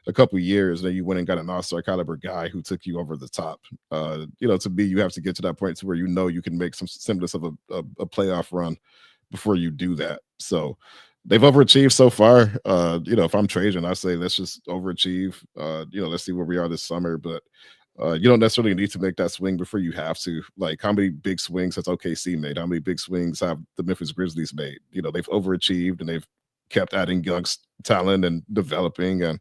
a couple of years, and then you went and got an all-star caliber guy who took you over the top. To me, you have to get to that point to where you can make some semblance of a playoff run before you do that. So they've overachieved so far. If I'm Trajan, I say let's just overachieve. Let's see where we are this summer. But you don't necessarily need to make that swing before you have to. Like, how many big swings has OKC made? How many big swings have the Memphis Grizzlies made? They've overachieved, and they've kept adding young talent and developing, and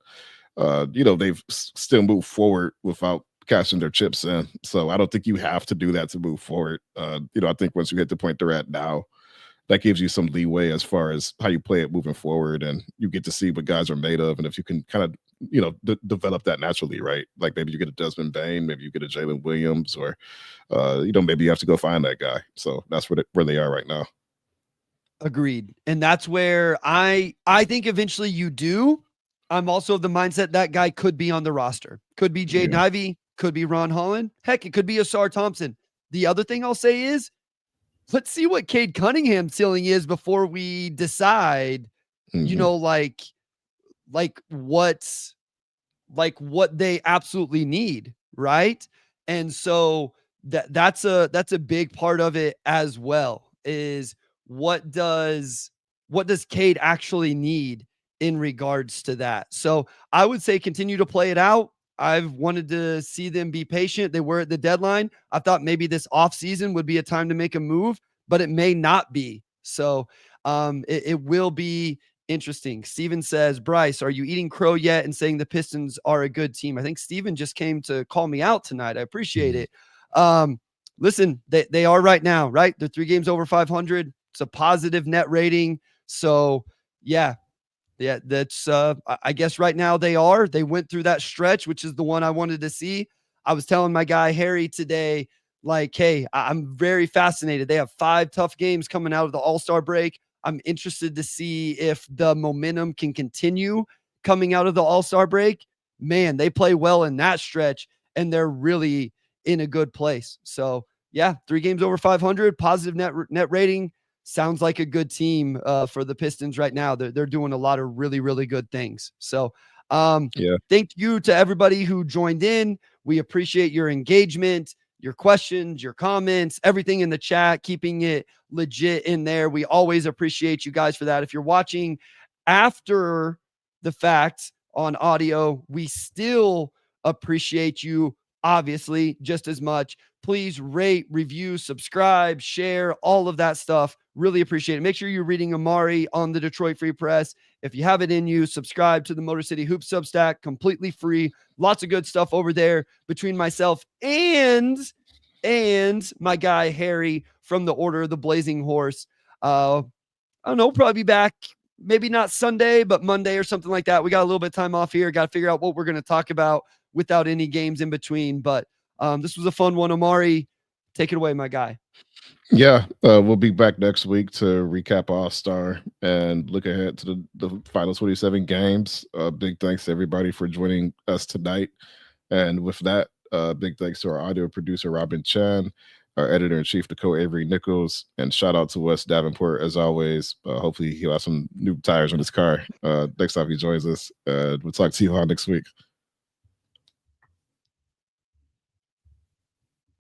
they've still moved forward without cashing their chips in. So I don't think you have to do that to move forward. I think once you hit the point they're at now, that gives you some leeway as far as how you play it moving forward, and you get to see what guys are made of. And if you can kind of, develop that naturally, right? Like maybe you get a Desmond Bain, maybe you get a Jalen Williams, or, maybe you have to go find that guy. So that's where they are right now. Agreed. And that's where I think eventually you do. I'm also of the mindset that guy could be on the roster. Could be Jaden Ivey, could be Ron Holland. Heck, it could be Ausar Thompson. The other thing I'll say is, let's see what Cade Cunningham's ceiling is before we decide, what they absolutely need, right? And so that's a big part of it as well, is what does Cade actually need in regards to that. So I would say continue to play it out. I've wanted to see them be patient. They were at the deadline. I thought maybe this offseason would be a time to make a move, but it may not be. So it will be interesting. Steven says, Bryce, are you eating crow yet and saying the Pistons are a good team? I think Steven just came to call me out tonight. I appreciate it. Listen, they are right now, right? They're 3 games over 500. It's a positive net rating. So yeah, that's I guess right now they went through that stretch, which is the one I wanted to see. I was telling my guy Harry today, like, hey, I'm very fascinated. They have 5 tough games coming out of the All-Star break. I'm interested to see if the momentum can continue coming out of the All-Star break. Man, they play well in that stretch, and they're really in a good place. So yeah, 3 games over 500, positive net rating. Sounds like a good team for the Pistons right now. They're doing a lot of really, really good things. So thank you to everybody who joined in. We appreciate your engagement, your questions, your comments, everything in the chat, keeping it legit in there. We always appreciate you guys for that. If you're watching after the fact on audio, we still appreciate you, obviously, just as much. Please rate, review, subscribe, share, all of that stuff. Really appreciate it. Make sure you're reading Omari on the Detroit Free Press. If you have it in you, subscribe to the Motor City Hoops Substack, completely free. Lots of good stuff over there between myself and my guy Harry from the Order of the Blazing Horse. I don't know, probably be back, maybe not Sunday, but Monday or something like that. We got a little bit of time off here. Got to figure out what we're going to talk about without any games in between. But this was a fun one. Omari, take it away, my guy. Yeah, we'll be back next week to recap All-Star and look ahead to the final 27 games. Big thanks to everybody for joining us tonight. And with that, Big thanks to our audio producer, Robin Chan, our editor-in-chief, Nicole Avery Nichols, and shout out to Wes Davenport, as always. Hopefully he'll have some new tires on his car next time he joins us. We'll talk to you all next week.